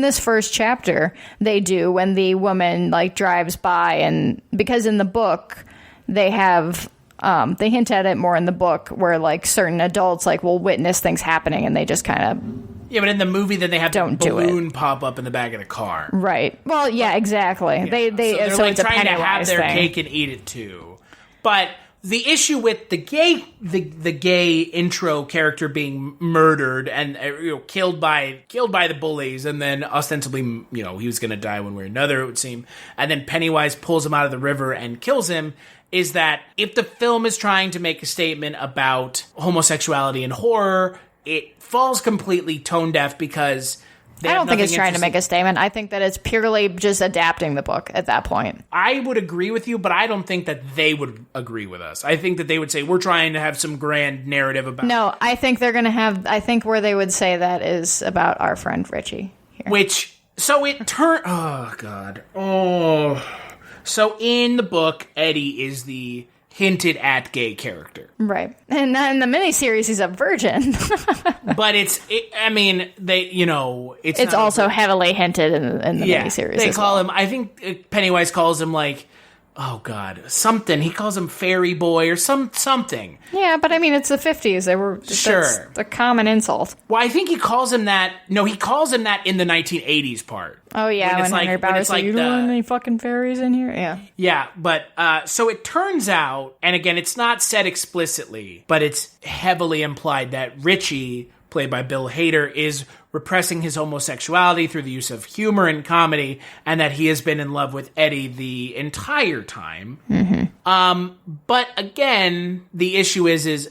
this first chapter, they do, when the woman like drives by, and because in the book they have they hint at it more in the book, where like certain adults like will witness things happening and they just kind of Yeah, but in the movie, then they have Don't the do it. balloon pop up in the back of the car. right. Well, yeah, exactly. Yeah. They they're so like it's a trying to have Pennywise their thing. cake and eat it too. But the issue with the gay intro character being murdered and killed by the bullies, and then ostensibly he was going to die one way or another, it would seem, and then Pennywise pulls him out of the river and kills him, is that if the film is trying to make a statement about homosexuality and horror, it falls completely tone deaf because I don't think it's trying to make a statement. I think that it's purely just adapting the book at that point. I would agree with you, but I don't think that they would agree with us. I think that they would say, we're trying to have some grand narrative about No, I think they're going to have... I think where they would say that is about our friend Richie. Here. Which, so it turned... Oh, God. Oh. So in the book, Eddie is the hinted at gay character. Right. And in the miniseries, he's a virgin. But it's It's also heavily hinted in the miniseries. They as call well. him, I think Pennywise calls him like, oh God, something. He calls him Fairy Boy or something. Yeah, but I mean, it's the 50s. They were... Sure. That's a common insult. Well, I think he calls him that. No, he calls him that in the 1980s part. Oh, yeah, when Henry Bauer said, you don't want any fucking fairies in here? Yeah. Yeah, but so it turns out, and again, it's not said explicitly, but it's heavily implied that Richie, played by Bill Hader, is repressing his homosexuality through the use of humor and comedy, and that he has been in love with Eddie the entire time. Mm-hmm. But again, the issue is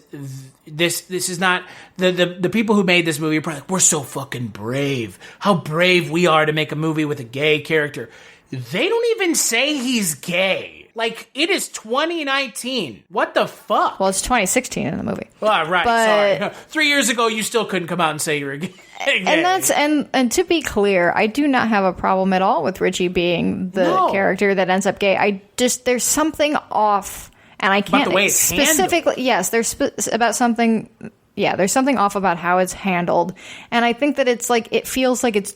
this is not the people who made this movie are probably like, we're so fucking brave. How brave we are to make a movie with a gay character. They don't even say he's gay. Like, it is 2019. What the fuck? Well, it's 2016 in the movie. Oh, right. But- Sorry. 3 years ago, you still couldn't come out and say you were gay. And that's and to be clear, I do not have a problem at all with Richie being the character that ends up gay. I just there's something off, and I can't the way it's specifically. handled. Yes, there's about something. Yeah, there's something off about how it's handled, and I think that it's like it feels like it's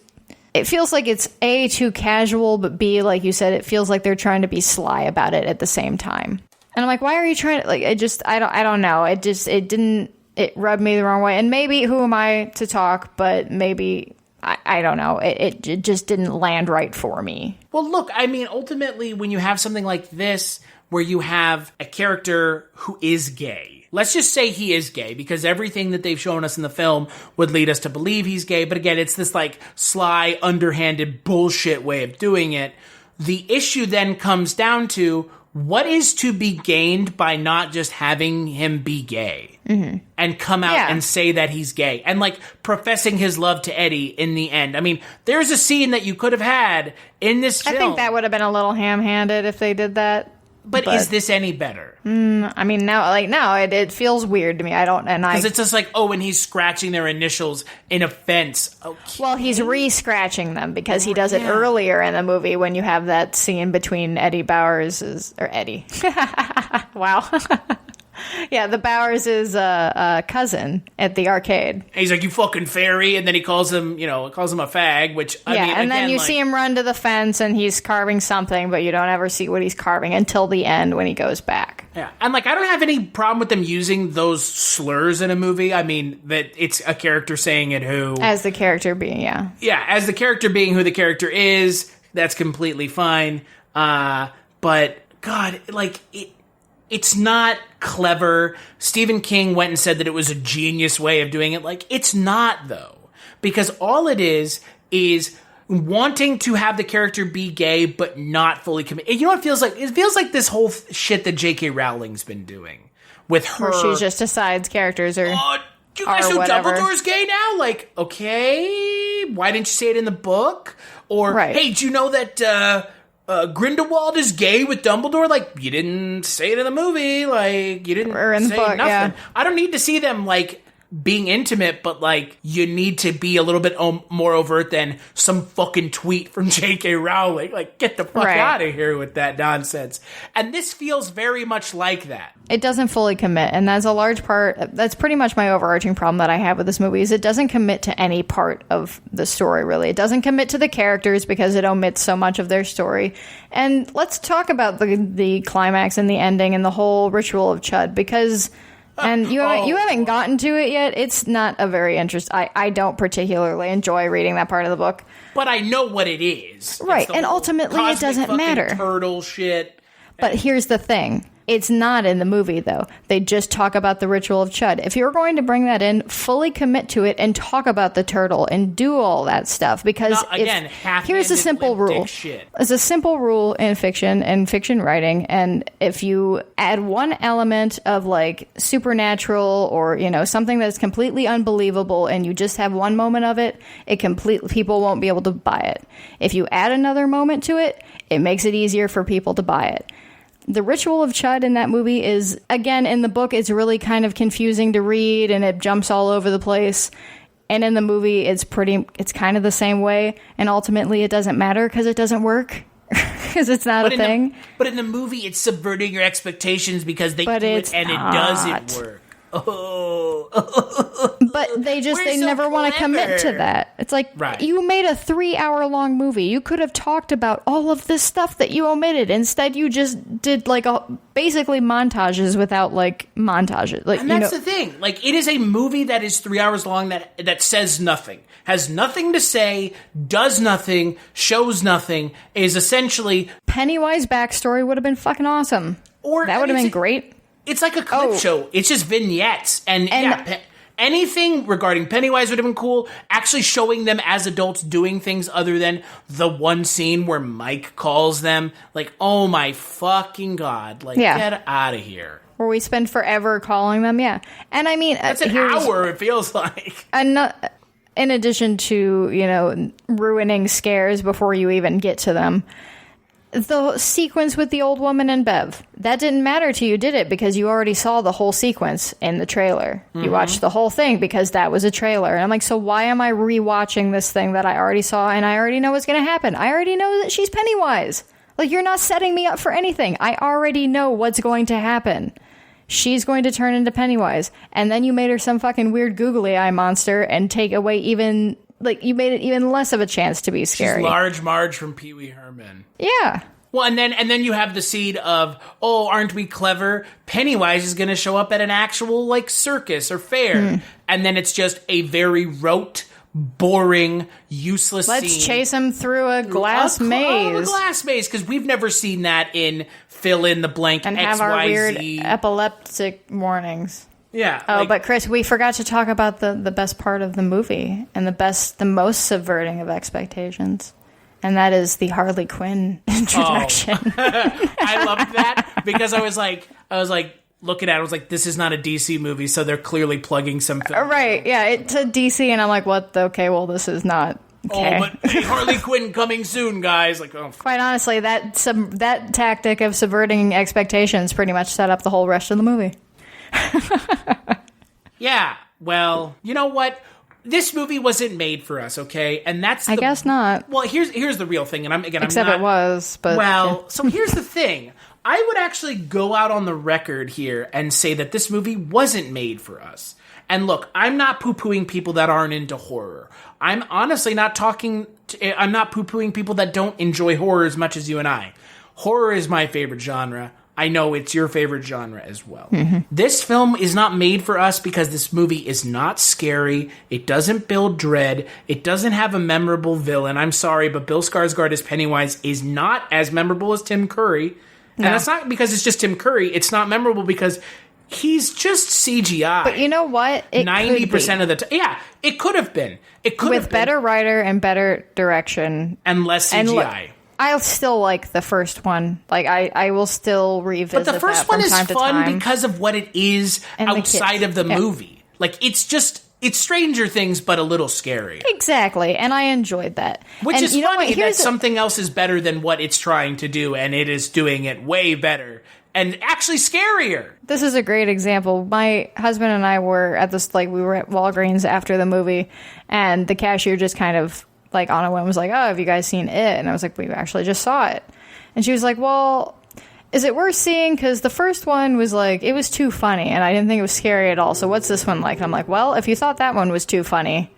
A, too casual, but B, like you said, it feels like they're trying to be sly about it at the same time. And I'm like, why are you trying to like? I don't know. It rubbed me the wrong way. And maybe, who am I to talk? But maybe, I don't know. It just didn't land right for me. Well, look, I mean, ultimately, when you have something like this, where you have a character who is gay, let's just say he is gay, because everything that they've shown us in the film would lead us to believe he's gay. But again, it's this like sly, underhanded bullshit way of doing it. The issue then comes down to, what is to be gained by not just having him be gay and come out and say that he's gay and like professing his love to Eddie in the end? I mean, there's a scene that you could have had in this film. I think that would have been a little ham-handed if they did that. But is this any better? I mean, now it feels weird to me. Because it's just like, oh, and he's scratching their initials in a fence. Okay. Well, he's re-scratching them because he does it earlier in the movie when you have that scene between Eddie Bowers' or Eddie. Wow. Yeah, the Bowers' cousin at the arcade. And he's like, you fucking fairy, and then he calls him a fag, which, I mean, and then you see him run to the fence, and he's carving something, but you don't ever see what he's carving until the end when he goes back. Yeah, and like, I don't have any problem with them using those slurs in a movie. I mean, that it's a character saying it who... As the character being, yeah. Yeah, as the character being who the character is, that's completely fine. but God, like, it's not clever. Stephen King went and said that it was a genius way of doing it. Like, it's not, though. Because all it is wanting to have the character be gay, but not fully commit. You know what it feels like? It feels like this whole shit that J.K. Rowling's been doing with her. Where she just decides characters are... You guys know whatever. Dumbledore's gay now? Like, okay, why didn't you say it in the book? Or, hey, do you know that Grindelwald is gay with Dumbledore? Like, you didn't say it in the movie. Like, you didn't or in say the book, nothing. yeah. I don't need to see them, like, being intimate, but, like, you need to be a little bit more overt than some fucking tweet from J.K. Rowling. Like, get the fuck out of here with that nonsense. And this feels very much like that. It doesn't fully commit, and that's a large part. That's pretty much my overarching problem that I have with this movie, is it doesn't commit to any part of the story, really. It doesn't commit to the characters because it omits so much of their story. And let's talk about the climax and the ending and the whole ritual of Chud, because... And you haven't gotten to it yet. It's not a very interesting... I don't particularly enjoy reading that part of the book. But I know what it is. Right, and ultimately it doesn't matter. Turtle shit. But here's the thing. It's not in the movie, though. They just talk about the ritual of Chud. If you're going to bring that in, fully commit to it and talk about the turtle and do all that stuff. Because here's a simple rule. It's a simple rule in fiction and fiction writing. And if you add one element of like supernatural or, you know, something that's completely unbelievable and you just have one moment of it, people won't be able to buy it. If you add another moment to it, it makes it easier for people to buy it. The ritual of Chud in that movie is, again, in the book, it's really kind of confusing to read and it jumps all over the place. And in the movie, it's kind of the same way. And ultimately, it doesn't matter because it doesn't work. Because it's not a thing. But in the movie, it's subverting your expectations because they do it and it doesn't work. Oh. But they never want to commit to that. It's like, you made a 3-hour-long movie. You could have talked about all of this stuff that you omitted. Instead, you just did like basically montages without like montages. Like, and that's the thing. Like, it is a movie that is 3 hours long that says nothing, has nothing to say, does nothing, shows nothing. Is essentially Pennywise backstory would have been fucking awesome. That would have been great. It's like a clip show. It's just vignettes. And anything regarding Pennywise would have been cool. Actually showing them as adults doing things other than the one scene where Mike calls them. Like, oh my fucking God. Like, get out of here. Where we spend forever calling them, And I mean... That's an hour, it feels like. In addition to, you know, ruining scares before you even get to them... The sequence with the old woman and Bev, that didn't matter to you, did it? Because you already saw the whole sequence in the trailer. Mm-hmm. You watched the whole thing because that was a trailer. And I'm like, so why am I rewatching this thing that I already saw and I already know what's going to happen? I already know that she's Pennywise. Like, you're not setting me up for anything. I already know what's going to happen. She's going to turn into Pennywise. And then you made her some fucking weird googly eye monster and take away even... Like, you made it even less of a chance to be scary. She's Large Marge from Pee Wee Herman. Yeah. Well, and then you have the seed of, oh, aren't we clever? Pennywise is going to show up at an actual, like, circus or fair. And then it's just a very rote, boring, useless scene. Let's chase him through a glass maze. A glass maze, because we've never seen that in fill-in-the-blank and XYZ. have our weird epileptic warnings. Yeah. Oh, but Chris, we forgot to talk about the best part of the movie and the most subverting of expectations. And that is the Harley Quinn introduction. Oh. I loved that because I was like looking at it, I was like, this is not a DC movie, so they're clearly plugging some film. Right, yeah, it's a DC, and I'm like, what? Okay, well, this is not. Okay. Oh, but hey, Harley Quinn coming soon, guys. Like, oh. Quite honestly, that tactic of subverting expectations pretty much set up the whole rest of the movie. Yeah, well, you know what? This movie wasn't made for us, okay? And that's I guess not. Well, here's the real thing, and I'm Except not, it was, but... Well, so here's the thing. I would actually go out on the record here and say that this movie wasn't made for us. And look, I'm not poo-pooing people that aren't into horror. I'm honestly not I'm not poo-pooing people that don't enjoy horror as much as you and I. Horror is my favorite genre. I know it's your favorite genre as well. Mm-hmm. This film is not made for us because this movie is not scary. It doesn't build dread. It doesn't have a memorable villain. I'm sorry, but Bill Skarsgård as Pennywise is not as memorable as Tim Curry. And that's not because it's just Tim Curry. It's not memorable because he's just CGI. But you know what? 90% of the time. Yeah, it could have been. It could have been. With better writer and better direction. And less CGI. I'll still like the first one. Like, I will still revisit But the first one is fun because of what it is and outside of the movie. Like, it's Stranger Things, but a little scary. Exactly, and I enjoyed that. Which and is funny that something else is better than what it's trying to do, and it is doing it way better. And actually scarier. This is a great example. My husband and I were at we were at Walgreens after the movie, and the cashier just kind of, like, on a whim was like, oh, have you guys seen it? And I was like, we actually just saw it. And she was like, well, is it worth seeing? Because the first one was like, it was too funny, and I didn't think it was scary at all. So what's this one like? And I'm like, well, if you thought that one was too funny,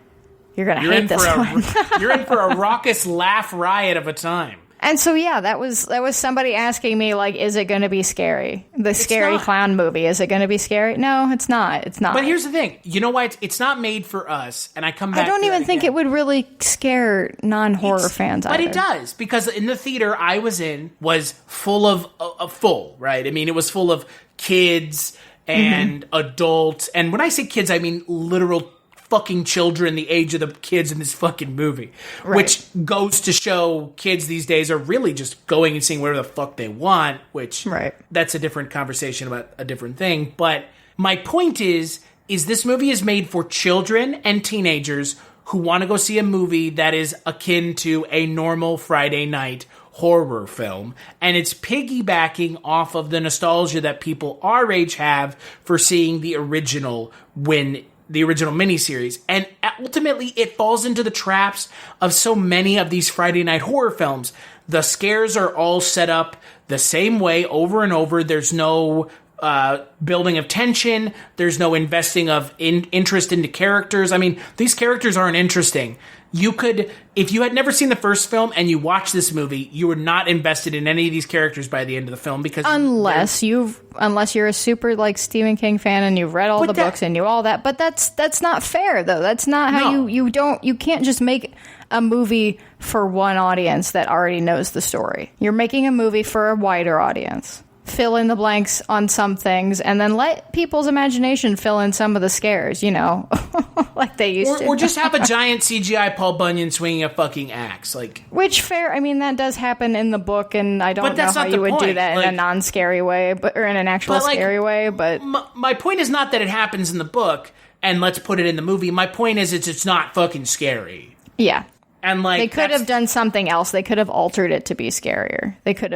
you're going to hate this one. You're in for a raucous laugh riot of a time. And so, yeah, that was somebody asking me, like, is it going to be scary? The Scary Clown movie, is it going to be scary? No, it's not. It's not. But here's the thing. You know why? It's not made for us, and I come back I don't to even think again. It would really scare non-horror fans But either. it does, because in the theater I was in was full of, full, right? I mean, it was full of kids and adults. And when I say kids, I mean literal fucking children the age of the kids in this fucking movie, which goes to show kids these days are really just going and seeing whatever the fuck they want, which that's a different conversation about a different thing. But my point is this movie is made for children and teenagers who want to go see a movie that is akin to a normal Friday night horror film, and it's piggybacking off of the nostalgia that people our age have for seeing the original miniseries. And ultimately, it falls into the traps of so many of these Friday night horror films. The scares are all set up the same way over and over. There's no building of tension. There's no investing of interest into characters. I mean, these characters aren't interesting. You could, if you had never seen the first film and you watch this movie, you were not invested in any of these characters by the end of the film because unless you're a super like Stephen King fan and you've read all the books and you all that. But that's not fair though. That's not how you can't just make a movie for one audience that already knows the story. You're making a movie for a wider audience. Fill in the blanks on some things, and then let people's imagination fill in some of the scares, like they used to. Or just have a giant CGI Paul Bunyan swinging a fucking axe. I mean, that does happen in the book, and I don't know how you would do that in a non-scary way, or in an actual scary way, but... My point is not that it happens in the book, and let's put it in the movie. My point is it's not fucking scary. Yeah. And they could have done something else. They could have altered it to be scarier. They could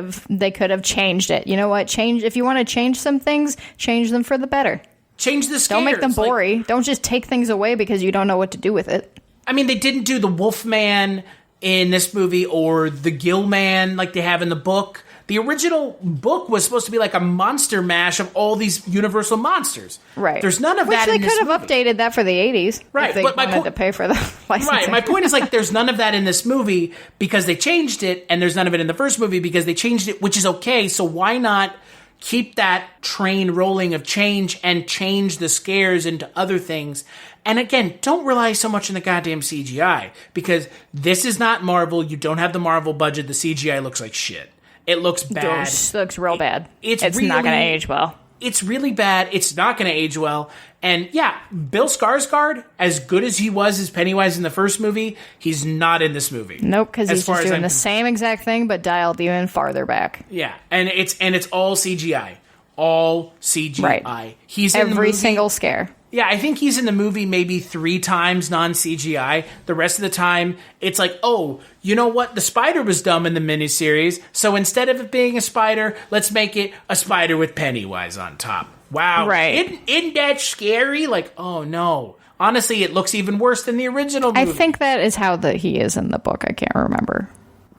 have changed it. You know what? If you want to change some things, change them for the better. Change the scares. Don't make them boring. Don't just take things away because you don't know what to do with it. I mean, they didn't do the Wolfman in this movie or the Gill Man like they have in the book. The original book was supposed to be like a monster mash of all these Universal monsters. Right. There's none of that in this movie. They could have updated that for the 80s. Right. If they wanted to pay for the licensing. Right. My point is there's none of that in this movie because they changed it, and there's none of it in the first movie because they changed it, which is okay. So why not keep that train rolling of change and change the scares into other things? And again, don't rely so much on the goddamn CGI because this is not Marvel. You don't have the Marvel budget. The CGI looks like shit. It looks bad. It looks real bad. It's really, not going to age well. It's really bad. It's not going to age well. And yeah, Bill Skarsgård, as good as he was as Pennywise in the first movie, he's not in this movie. Nope, because he's just doing the same exact thing, but dialed even farther back. Yeah, and it's all CGI. All CGI. Right. He's in every single scare. Yeah, I think he's in the movie maybe 3 times non-CGI. The rest of the time, it's like, oh, you know what? The spider was dumb in the miniseries, so instead of it being a spider, let's make it a spider with Pennywise on top. Wow. Right. Isn't that scary? Like, oh, no. Honestly, it looks even worse than the original movie. I think that is how he is in the book. I can't remember.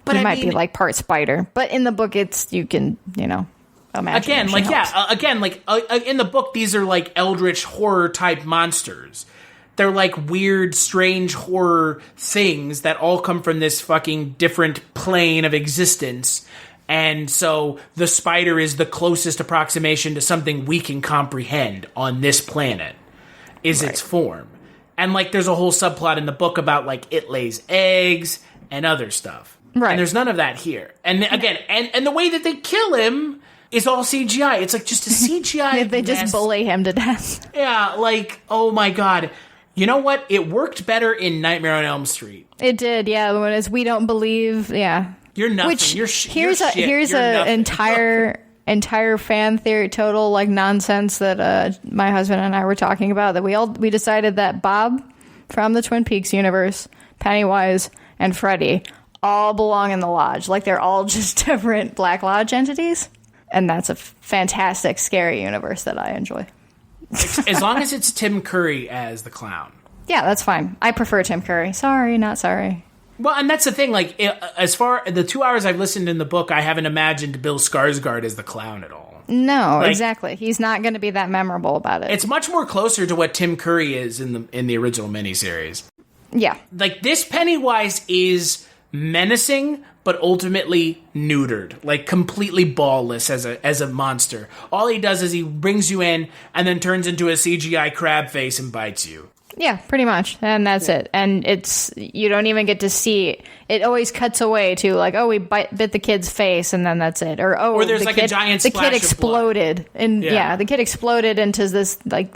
But he might be like part spider. But in the book, you can, Again, in the book, these are like eldritch horror type monsters. They're like weird, strange horror things that all come from this fucking different plane of existence. And so the spider is the closest approximation to something we can comprehend on this planet, is its form. And there's a whole subplot in the book about it lays eggs and other stuff. Right. And there's none of that here. And again, and the way that they kill him is all CGI. It's like just a CGI They mess. just bully him to death. Yeah, like, oh my god. You know what? It worked better in Nightmare on Elm Street. It did, yeah. When it's We Don't Believe, yeah. You're nothing. Which here's you're here's You're a nothing. entire fan theory, total like nonsense that my husband and I were talking about. That we decided that Bob from the Twin Peaks universe, Pennywise, and Freddy all belong in the lodge. Like they're all just different Black Lodge entities, and that's a fantastic, scary universe that I enjoy. As long as it's Tim Curry as the clown. Yeah, that's fine. I prefer Tim Curry. Sorry, not sorry. Well, and that's the thing. Like, as far the 2 hours I've listened in the book, I haven't imagined Bill Skarsgård as the clown at all. No, Like, exactly. He's not going to be that memorable about it. It's much more closer to what Tim Curry is in the original miniseries. Yeah. Like, this Pennywise is menacing, but ultimately neutered, like completely ballless as a monster. All he does is he brings you in and then turns into a CGI crab face and bites you. Yeah, pretty much. And that's it. And you don't even get to see it. Always cuts away to like, oh, we bit the kid's face and then that's it. Or there's like a giant splash the kid of exploded. blood. And the kid exploded into this like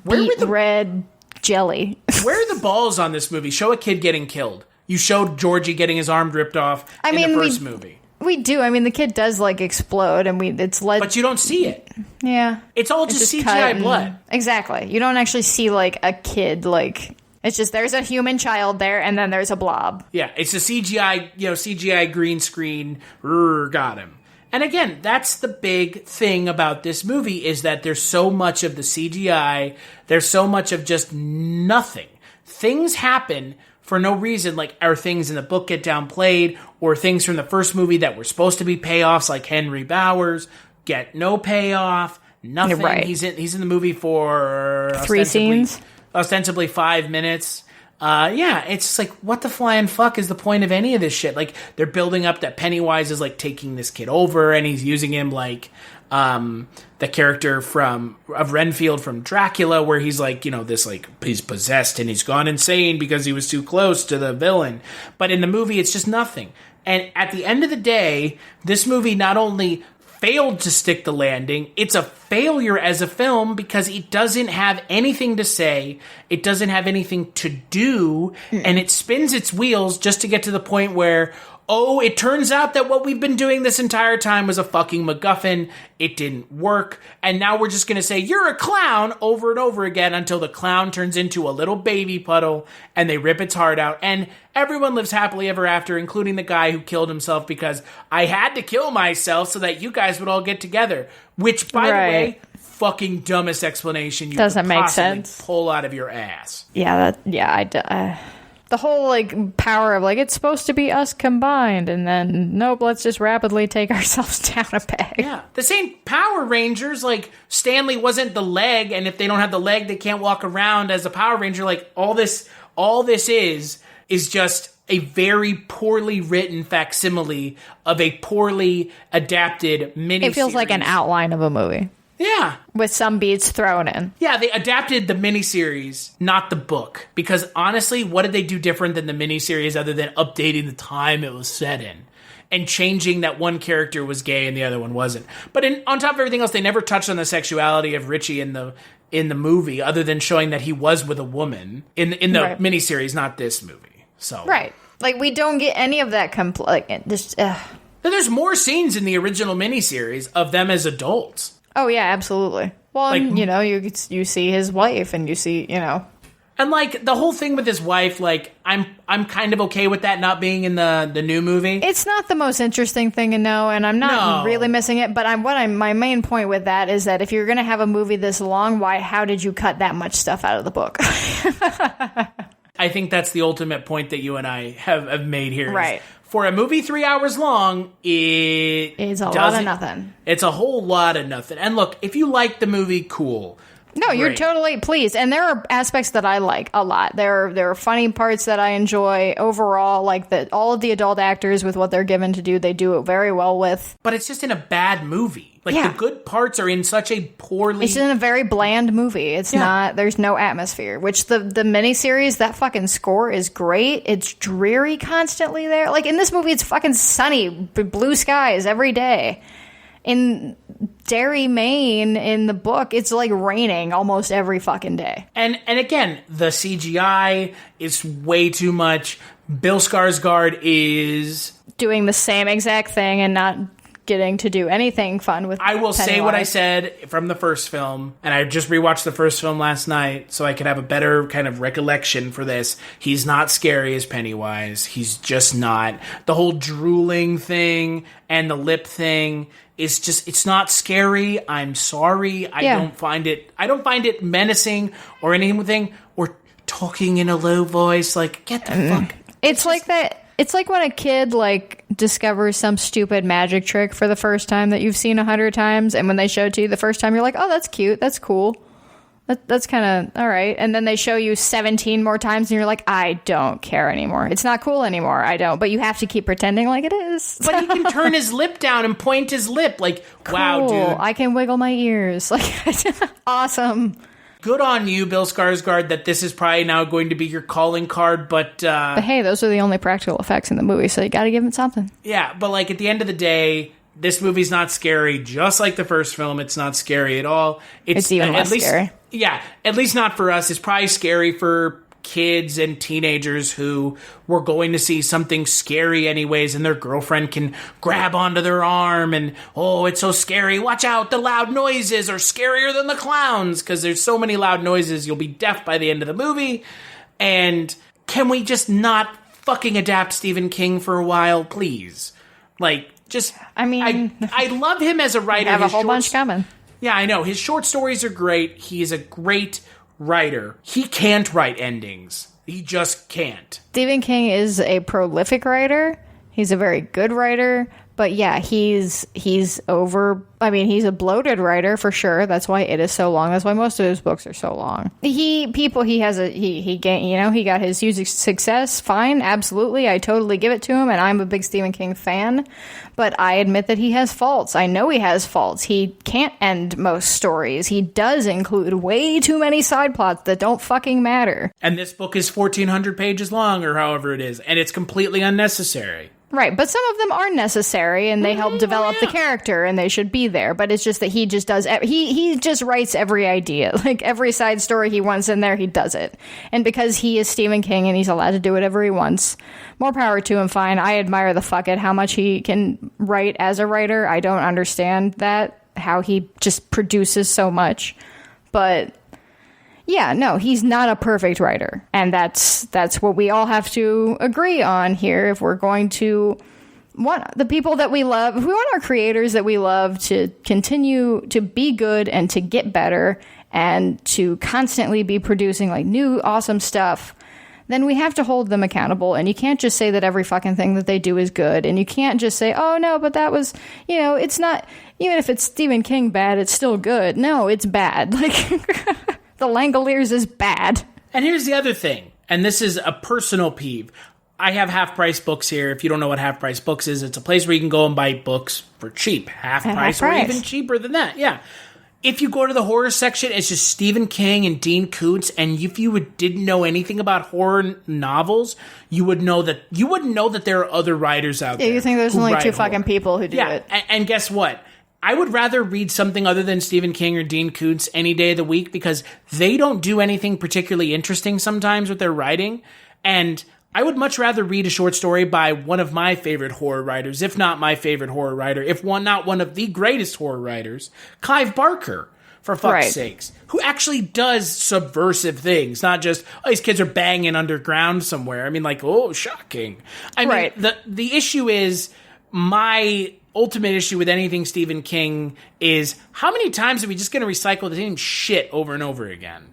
beet red jelly. Where are the balls on this movie? Show a kid getting killed. You showed Georgie getting his arm ripped off in the first movie. We do. I mean, the kid does like explode, and it's led. But you don't see it. Yeah, it's all just CGI blood. Exactly. You don't actually see like a kid. Like it's just there's a human child there, and then there's a blob. Yeah, it's a CGI green screen. Got him. And again, that's the big thing about this movie is that there's so much of the CGI. There's so much of just nothing. Things happen for no reason, like, or things in the book get downplayed, or things from the first movie that were supposed to be payoffs, like Henry Bowers, get no payoff, nothing. Right. He's in the movie for 3 scenes, ostensibly 5 minutes. It's just like, what the flying fuck is the point of any of this shit? Like, they're building up that Pennywise is like taking this kid over, and he's using him like the character of Renfield from Dracula, where he's like, this like he's possessed and he's gone insane because he was too close to the villain. But in the movie, it's just nothing. And at the end of the day, this movie not only failed to stick the landing, it's a failure as a film because it doesn't have anything to say, it doesn't have anything to do, and it spins its wheels just to get to the point where, oh, it turns out that what we've been doing this entire time was a fucking MacGuffin. It didn't work. And now we're just going to say, you're a clown over and over again until the clown turns into a little baby puddle and they rip its heart out. And everyone lives happily ever after, including the guy who killed himself because I had to kill myself so that you guys would all get together. Which, by the way, fucking dumbest explanation you doesn't could make possibly sense. Pull out of your ass. The whole, like, power of, like, it's supposed to be us combined, and then, nope, let's just rapidly take ourselves down a peg. Yeah. The same Power Rangers, like, Stanley wasn't the leg, and if they don't have the leg, they can't walk around as a Power Ranger. Like, all this is just a very poorly written facsimile of a poorly adapted miniseries. It feels like an outline of a movie. Yeah. With some beats thrown in. Yeah, they adapted the miniseries, not the book. Because honestly, what did they do different than the miniseries other than updating the time it was set in? And changing that one character was gay and the other one wasn't. But on top of everything else, they never touched on the sexuality of Richie in the movie, other than showing that he was with a woman in the miniseries, not this movie. So right. Like, we don't get any of that There's more scenes in the original miniseries of them as adults. Oh, yeah, absolutely. Well, like, you see his wife, and you see, And, like, the whole thing with his wife, like, I'm kind of okay with that not being in the new movie. It's not the most interesting thing to know, and I'm not really missing it, but my main point with that is that if you're going to have a movie this long, how did you cut that much stuff out of the book? I think that's the ultimate point that you and I have made here. Right. For a movie 3 hours long, it's a lot of nothing. It's a whole lot of nothing. And look, if you like the movie, cool. No, you're totally pleased. And there are aspects that I like a lot. There are funny parts that I enjoy. Overall, like all of the adult actors with what they're given to do, they do it very well with. But it's just in a bad movie. Like, the good parts are in such a poorly... It's in a very bland movie. It's not... There's no atmosphere. Which the miniseries, that fucking score is great. It's dreary constantly there. Like, in this movie, it's fucking sunny. Blue skies every day. in Derry, Maine, in the book, it's like raining almost every fucking day. And again, the CGI is way too much. Bill Skarsgård is doing the same exact thing and not getting to do anything fun with I will Pennywise. say what I said from the first film, and I just rewatched the first film last night so I could have a better kind of recollection for this. He's not scary as Pennywise. He's just not. The whole drooling thing and the lip thing is just, it's not scary. I'm sorry. I don't find it menacing or anything, or talking in a low voice. Like, get the fuck. It's like that. It's like when a kid like discovers some stupid magic trick for the first time that you've seen 100 times, and when they show it to you the first time, you're like, "Oh, that's cute. That's cool. That's kind of all right." And then they show you 17 more times, and you're like, "I don't care anymore. It's not cool anymore. I don't." But you have to keep pretending like it is. But he can turn his lip down and point his lip. Like, wow, Cool. dude. I can wiggle my ears. Like, awesome. Good on you, Bill Skarsgård, that this is probably now going to be your calling card, but hey, those are the only practical effects in the movie, so you got to give it something. yeah, but like at the end of the day, this movie's not scary, just like the first film. It's not scary at all. It's even less scary. Yeah, at least not for us. It's probably scary for kids and teenagers who were going to see something scary anyways, and their girlfriend can grab onto their arm and, oh, it's so scary, watch out, the loud noises are scarier than the clowns, because there's so many loud noises you'll be deaf by the end of the movie. And can we just not fucking adapt Stephen King for a while, please? Like, just, I mean, I love him as a writer. I have a whole bunch coming. Yeah, I know. His short stories are great. He's a great writer. He can't write endings. He just can't. Stephen King is a prolific writer. He's a very good writer. But yeah, he's over. I mean, he's a bloated writer for sure. That's why it is so long. That's why most of his books are so long. He got his huge success. Fine, absolutely. I totally give it to him, and I'm a big Stephen King fan. But I admit that he has faults. I know he has faults. He can't end most stories. He does include way too many side plots that don't fucking matter. And this book is 1,400 pages long, or however it is, and it's completely unnecessary. Right, but some of them are necessary, and they help develop the character, and they should be there. But it's just that he just does. He just writes every idea, like every side story he wants in there, he does it. And because he is Stephen King and he's allowed to do whatever he wants, more power to him. Fine, I admire the fuck at how much he can write as a writer. I don't understand that, how he just produces so much, but. Yeah, no, he's not a perfect writer, and that's what we all have to agree on here if we're going to want the people that we love, if we want our creators that we love to continue to be good and to get better and to constantly be producing like new awesome stuff, then we have to hold them accountable, and you can't just say that every fucking thing that they do is good, and you can't just say, oh no, but that was, it's not, even if it's Stephen King bad, it's still good. No, it's bad. Like... The Langoliers is bad. And here's the other thing, and this is a personal peeve. I have Half Price Books here. If you don't know what Half Price Books is, it's a place where you can go and buy books for cheap. Half price or even cheaper than that, yeah. If you go to the horror section, it's just Stephen King and Dean Koontz, and if you didn't know anything about horror novels, you wouldn't know that there are other writers out there. Yeah, you think there's only two fucking people who do it. And guess what? I would rather read something other than Stephen King or Dean Koontz any day of the week, because they don't do anything particularly interesting sometimes with their writing. And I would much rather read a short story by one of my favorite horror writers, if not my favorite horror writer, if not one of the greatest horror writers, Clive Barker, for fuck's sakes, who actually does subversive things, not just, oh, these kids are banging underground somewhere. I mean, like, oh, shocking. I mean, the issue is, my ultimate issue with anything Stephen King is, how many times are we just going to recycle the same shit over and over again?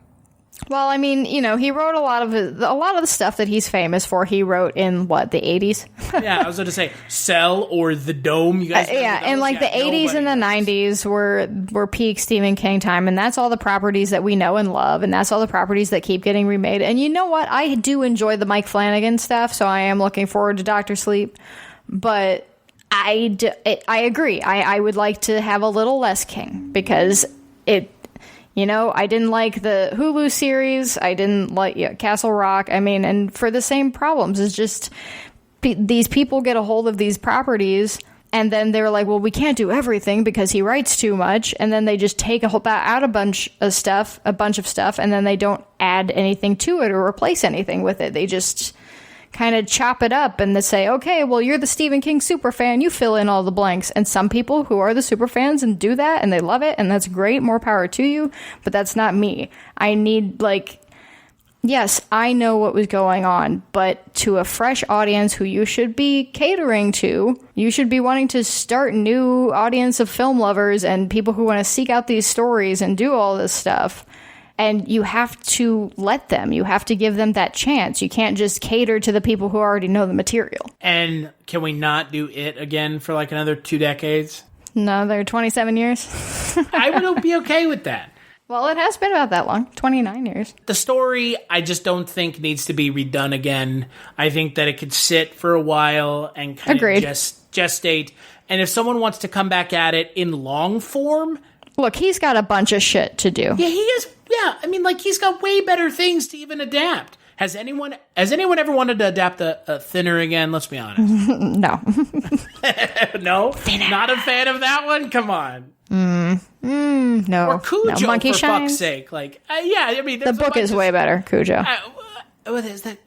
Well, I mean, he wrote a lot of the stuff that he's famous for. He wrote in the 80s. Yeah, I was going to say Cell or The Dome. You guys, and like the 80s and the 90s were peak Stephen King time, and that's all the properties that we know and love, and that's all the properties that keep getting remade. And you know what? I do enjoy the Mike Flanagan stuff, so I am looking forward to Dr. Sleep, but I agree. I would like to have a little less King, because it, I didn't like the Hulu series. I didn't like Castle Rock. I mean, and for the same problems, it's just these people get a hold of these properties And then they were like, well, we can't do everything because he writes too much. And then they just take out a bunch of stuff, and then they don't add anything to it or replace anything with it. They just kind of chop it up and they say, okay, well, you're the Stephen King super fan, you fill in all the blanks. And some people who are the super fans and do that and they love it, and that's great, more power to you, but that's not me. I need, like, yes, I know what was going on, but to a fresh audience who you should be catering to, you should be wanting to start new audience of film lovers and people who want to seek out these stories and do all this stuff. And you have to let them. You have to give them that chance. You can't just cater to the people who already know the material. And can we not do it again for like another 2 decades? No, they're 27 years. I would be okay with that. Well, it has been about that long. 29 years. The story, I just don't think needs to be redone again. I think that it could sit for a while and kind of gestate. And if someone wants to come back at it in long form... Look, he's got a bunch of shit to do. Yeah, he is. Yeah, I mean, like, he's got way better things to even adapt. Has anyone ever wanted to adapt a Thinner again? Let's be honest. No. No? Thinner. Not a fan of that one? Come on. No. Or Cujo, no, Monkey for Shines. fuck's sake. Like, yeah, I mean... The book is way better, Cujo. What is that?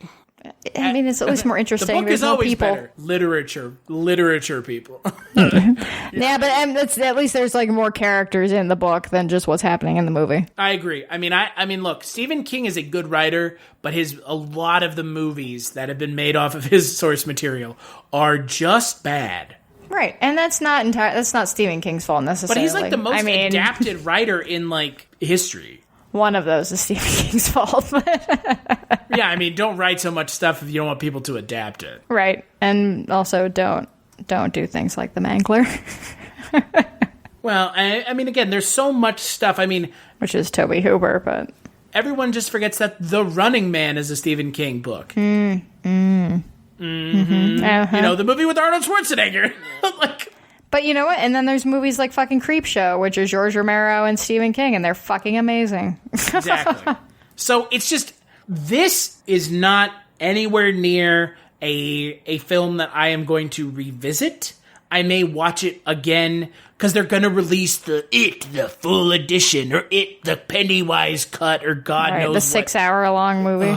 I mean, it's always more interesting. The book There's is always people. better. Literature people. Yeah, but it's, at least there's like more characters in the book than just what's happening in the movie. I agree. I mean, look, Stephen King is a good writer, but a lot of the movies that have been made off of his source material are just bad. Right, and that's not Stephen King's fault necessarily. But he's like the most adapted writer in like history. One of those is Stephen King's fault. Yeah, I mean, don't write so much stuff if you don't want people to adapt it. Right, and also don't do things like The Mangler. Well, I mean, again, there's so much stuff. I mean, which is Tobe Hooper, but everyone just forgets that The Running Man is a Stephen King book. Uh-huh. You know, the movie with Arnold Schwarzenegger. Like, but you know what? And then there's movies like fucking Creepshow, which is George Romero and Stephen King, and they're fucking amazing. Exactly. So it's just, this is not anywhere near a film that I am going to revisit. I may watch it again because they're going to release the full edition, or the Pennywise cut, or God knows the 6 hour long movie.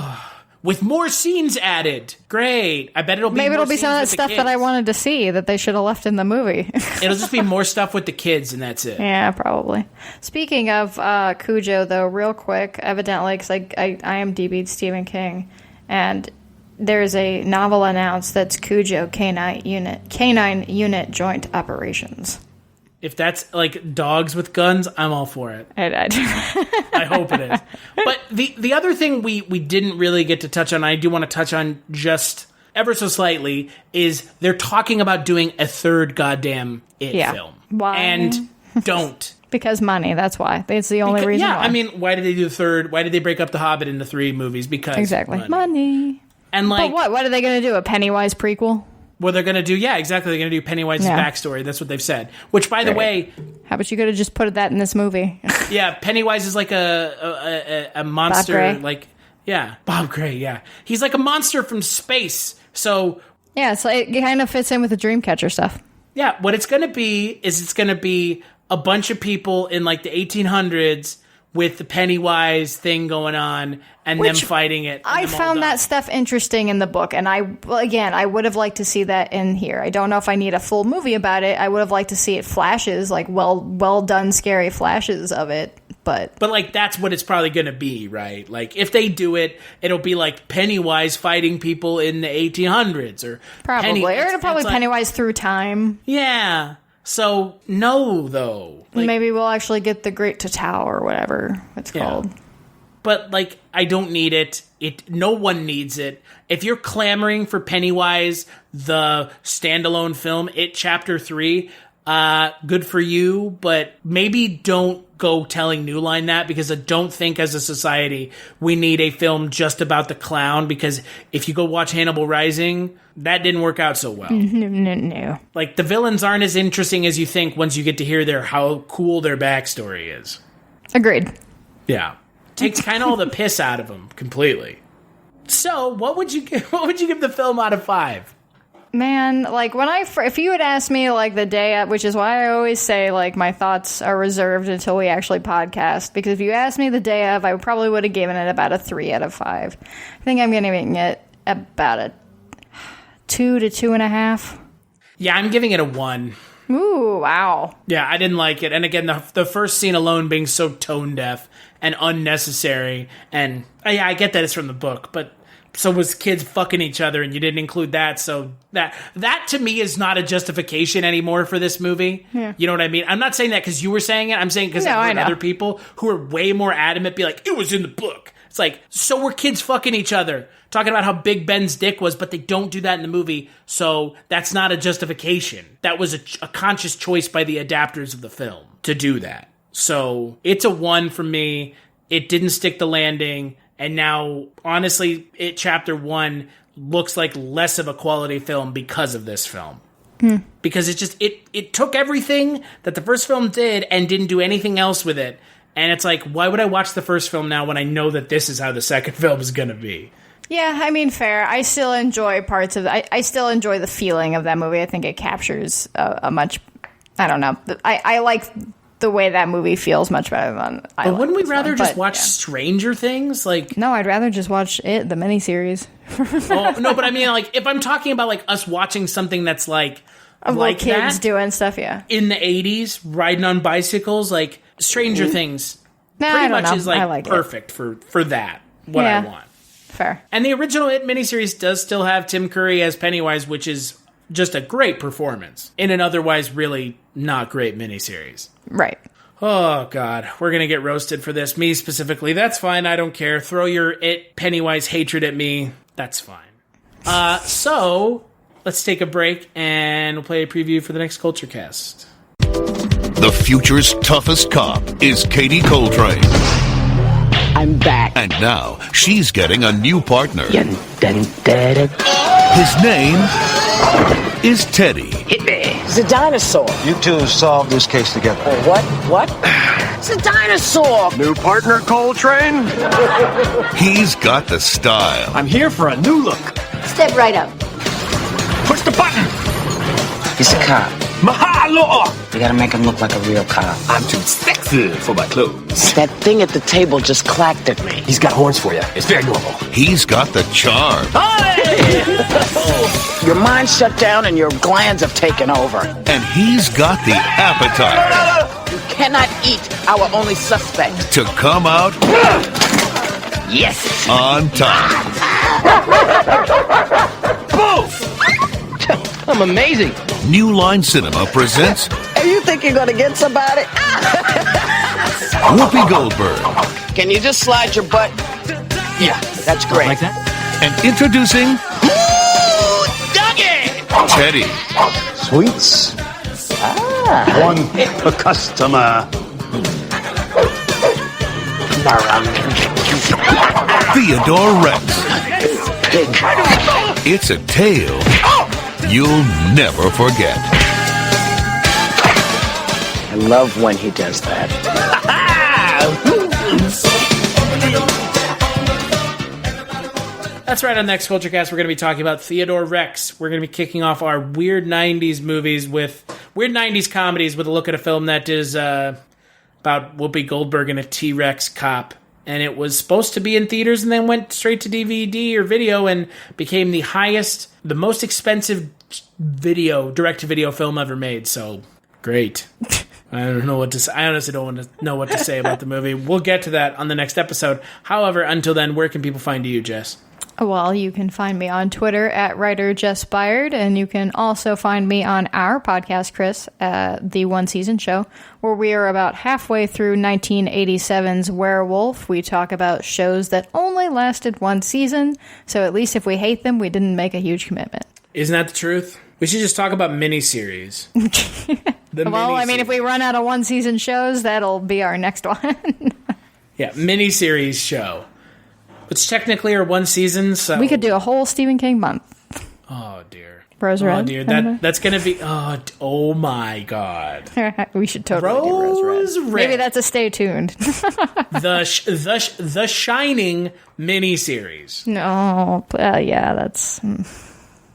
With more scenes added. Great. I bet it'll be maybe more it'll be some of that stuff that I wanted to see that they should have left in the movie. It'll just be more stuff with the kids, and that's it. Yeah, probably. Speaking of Cujo, though, real quick, evidently, because I IMDb'd Stephen King, and there's a novel announced that's Cujo Canine Unit Joint Operations. If that's like dogs with guns, I'm all for it. I hope it is. But the other thing we didn't really get to touch on, I do want to touch on just ever so slightly, is they're talking about doing a third goddamn film. Why? And don't. Because money, that's why. It's the only reason why. I mean, why did they do the third? Why did they break up The Hobbit into 3 movies? Because exactly. Money. And like, but what? What are they going to do? A Pennywise prequel? Well, they're going to do, exactly. They're going to do Pennywise's backstory. That's what they've said. Which, by the way... How about you could have just put that in this movie? Yeah, Pennywise is like a monster. Bob Gray. Like, yeah, Bob Gray, yeah. He's like a monster from space. So... Yeah, so it kind of fits in with the Dreamcatcher stuff. Yeah, what it's going to be is it's going to be a bunch of people in like the 1800s with the Pennywise thing going on and them fighting it. I found that stuff interesting in the book, and I would have liked to see that in here. I don't know if I need a full movie about it. I would have liked to see it flashes, like well done, scary flashes of it. But like, that's what it's probably going to be, right? Like, if they do it, it'll be like Pennywise fighting people in the 1800s, or probably, Pennywise through time. Yeah. So no, though. Like, maybe we'll actually get the Great Tatao or whatever it's called. But like, I don't need it. No one needs it. If you're clamoring for Pennywise, the standalone film, It Chapter 3, good for you. But maybe don't go telling New Line that, because I don't think as a society we need a film just about the clown. Because if you go watch Hannibal Rising, that didn't work out so well. No. Like, the villains aren't as interesting as you think once you get to hear how cool their backstory is. Agreed. Yeah. Takes kind of all the piss out of them completely. So, what would you give the film out of 5? Man, like if you had asked me like the day of, which is why I always say like my thoughts are reserved until we actually podcast, because if you asked me the day of, I probably would have given it about a 3 out of 5. I think I'm giving it about a 2 to 2.5. Yeah, I'm giving it a 1. Ooh, wow. Yeah, I didn't like it. And again, the first scene alone being so tone deaf and unnecessary. And yeah, I get that it's from the book, but so was kids fucking each other, and you didn't include that. So that to me is not a justification anymore for this movie. Yeah. You know what I mean? I'm not saying that because you were saying it. I'm saying because I've heard other people who are way more adamant be like, it was in the book. It's like, so were kids fucking each other, talking about how big Ben's dick was, but they don't do that in the movie. So that's not a justification. That was a conscious choice by the adapters of the film to do that. So it's a 1 from me. It didn't stick the landing. And now, honestly, Chapter 1 looks like less of a quality film because of this film. Because it took everything that the first film did and didn't do anything else with it. And it's like, why would I watch the first film now when I know that this is how the second film is going to be? Yeah, I mean, fair. I still enjoy parts of it. I still enjoy the feeling of that movie. I think it captures a much, I don't know. I like the way that movie feels much better than I like. But wouldn't we rather just watch Stranger Things? Like, no, I'd rather just watch the miniseries. Oh, no, but I mean, like, if I'm talking about like us watching something that's like kids doing stuff, yeah, in the 80s, riding on bicycles, like Stranger Things, pretty much is like perfect for that. What I want. Fair. And the original It miniseries does still have Tim Curry as Pennywise, which is just a great performance in an otherwise really not great miniseries. Right. Oh, God. We're going to get roasted for this. Me specifically. That's fine. I don't care. Throw your It Pennywise hatred at me. That's fine. So, let's take a break and we'll play a preview for the next Culture Cast. The future's toughest cop is Katie Coltrane. I'm back. And now, she's getting a new partner. His His name is Teddy. Hit me. It's a dinosaur. You two solve this case together. What? It's a dinosaur. New partner, Coltrane? He's got the style. I'm here for a new look. Step right up. Push the button. He's a cop. Mahalo! You gotta make him look like a real cop. I'm too sexy for my clothes. That thing at the table just clacked at me. He's got horns for you. It's very normal. He's got the charm. Your mind's shut down and your glands have taken over. And he's got the appetite. You cannot eat our only suspect. To come out Yes. on time. I'm amazing. New Line Cinema presents Hey, you think you're gonna get somebody? Whoopi Goldberg. Can you just slide your butt? Yeah, that's great. Like that? And introducing Ooh, Dougie! Teddy. Sweets. One per customer. Theodore Rex. It's a tale you'll never forget. I love when he does that. That's right, on Next Culture Cast, we're going to be talking about Theodore Rex. We're going to be kicking off our weird 90s movies with weird 90s comedies with a look at a film that is about Whoopi Goldberg and a T-Rex cop. And it was supposed to be in theaters and then went straight to DVD or video and became the most expensive direct-to-video film ever made. So, great. I don't know what to say. I honestly don't want to know what to say about the movie. We'll get to that on the next episode. However, until then, where can people find you, Jess? Well, you can find me on Twitter at writer Jess Byard, and you can also find me on our podcast, Chris, The One Season Show, where we are about halfway through 1987's Werewolf. We talk about shows that only lasted one season, so at least if we hate them, we didn't make a huge commitment. Isn't that the truth? We should just talk about miniseries. I mean, if we run out of one-season shows, that'll be our next one. Yeah, miniseries show. Which technically are one season, so... We could do a whole Stephen King month. Oh, dear. Rose Red. Oh, dear. That's going to be... Oh, my God. We should totally do Rose Red. Maybe that's a stay tuned. The Shining miniseries. No. Yeah, that's...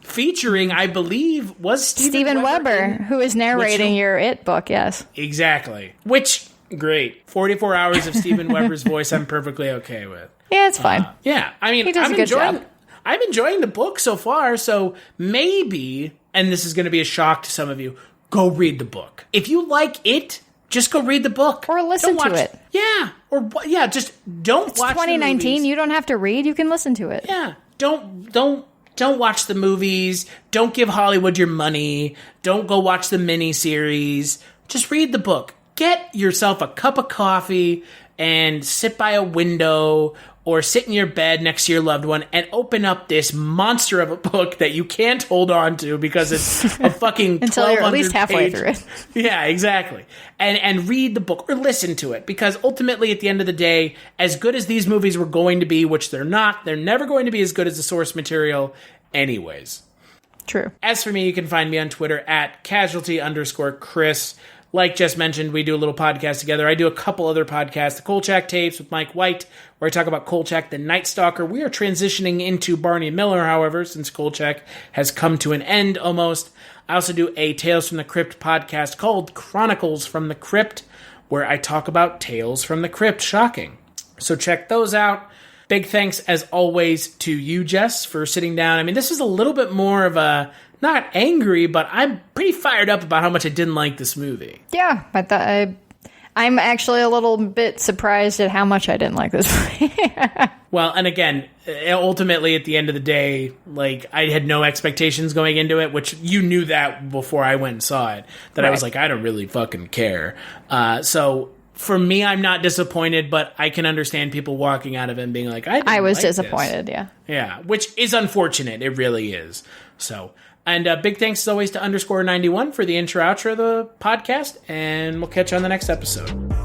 featuring, I believe, was Steven Weber, who is narrating your It book, yes. Exactly. Which, great. 44 hours of Steven Weber's voice I'm perfectly okay with. Yeah, it's fine. Yeah, I mean, He does a good job. I'm enjoying the book so far, so maybe, and this is going to be a shock to some of you, go read the book. If you like it, just go read the book. Or listen to it. Yeah, just don't It's watch 2019, the movies. you don't have to read, you can listen to it. Yeah, don't watch the movies. Don't give Hollywood your money. Don't go watch the miniseries. Just read the book. Get yourself a cup of coffee and sit by a window or sit in your bed next to your loved one and open up this monster of a book that you can't hold on to because it's a fucking Until you're at least halfway through it. Yeah, exactly. And read the book or listen to it, because ultimately at the end of the day, as good as these movies were going to be, which they're not, they're never going to be as good as the source material anyways. True. As for me, you can find me on Twitter at casualty_Chris. Like Jess mentioned, we do a little podcast together. I do a couple other podcasts, the Kolchak Tapes with Mike White, where I talk about Kolchak the Night Stalker. We are transitioning into Barney and Miller, however, since Kolchak has come to an end almost. I also do a Tales from the Crypt podcast called Chronicles from the Crypt, where I talk about Tales from the Crypt. Shocking. So check those out. Big thanks, as always, to you, Jess, for sitting down. I mean, this is a little bit more of a, not angry, but I'm pretty fired up about how much I didn't like this movie. Yeah, I'm actually a little bit surprised at how much I didn't like this movie. Well, and again, ultimately, at the end of the day, like, I had no expectations going into it, which you knew that before I went and saw it, that I was like, I don't really fucking care. So for me, I'm not disappointed, but I can understand people walking out of it and being like, I was disappointed, yeah. Yeah, which is unfortunate. It really is. So, and big thanks as always to _91 for the intro outro of the podcast, and we'll catch you on the next episode.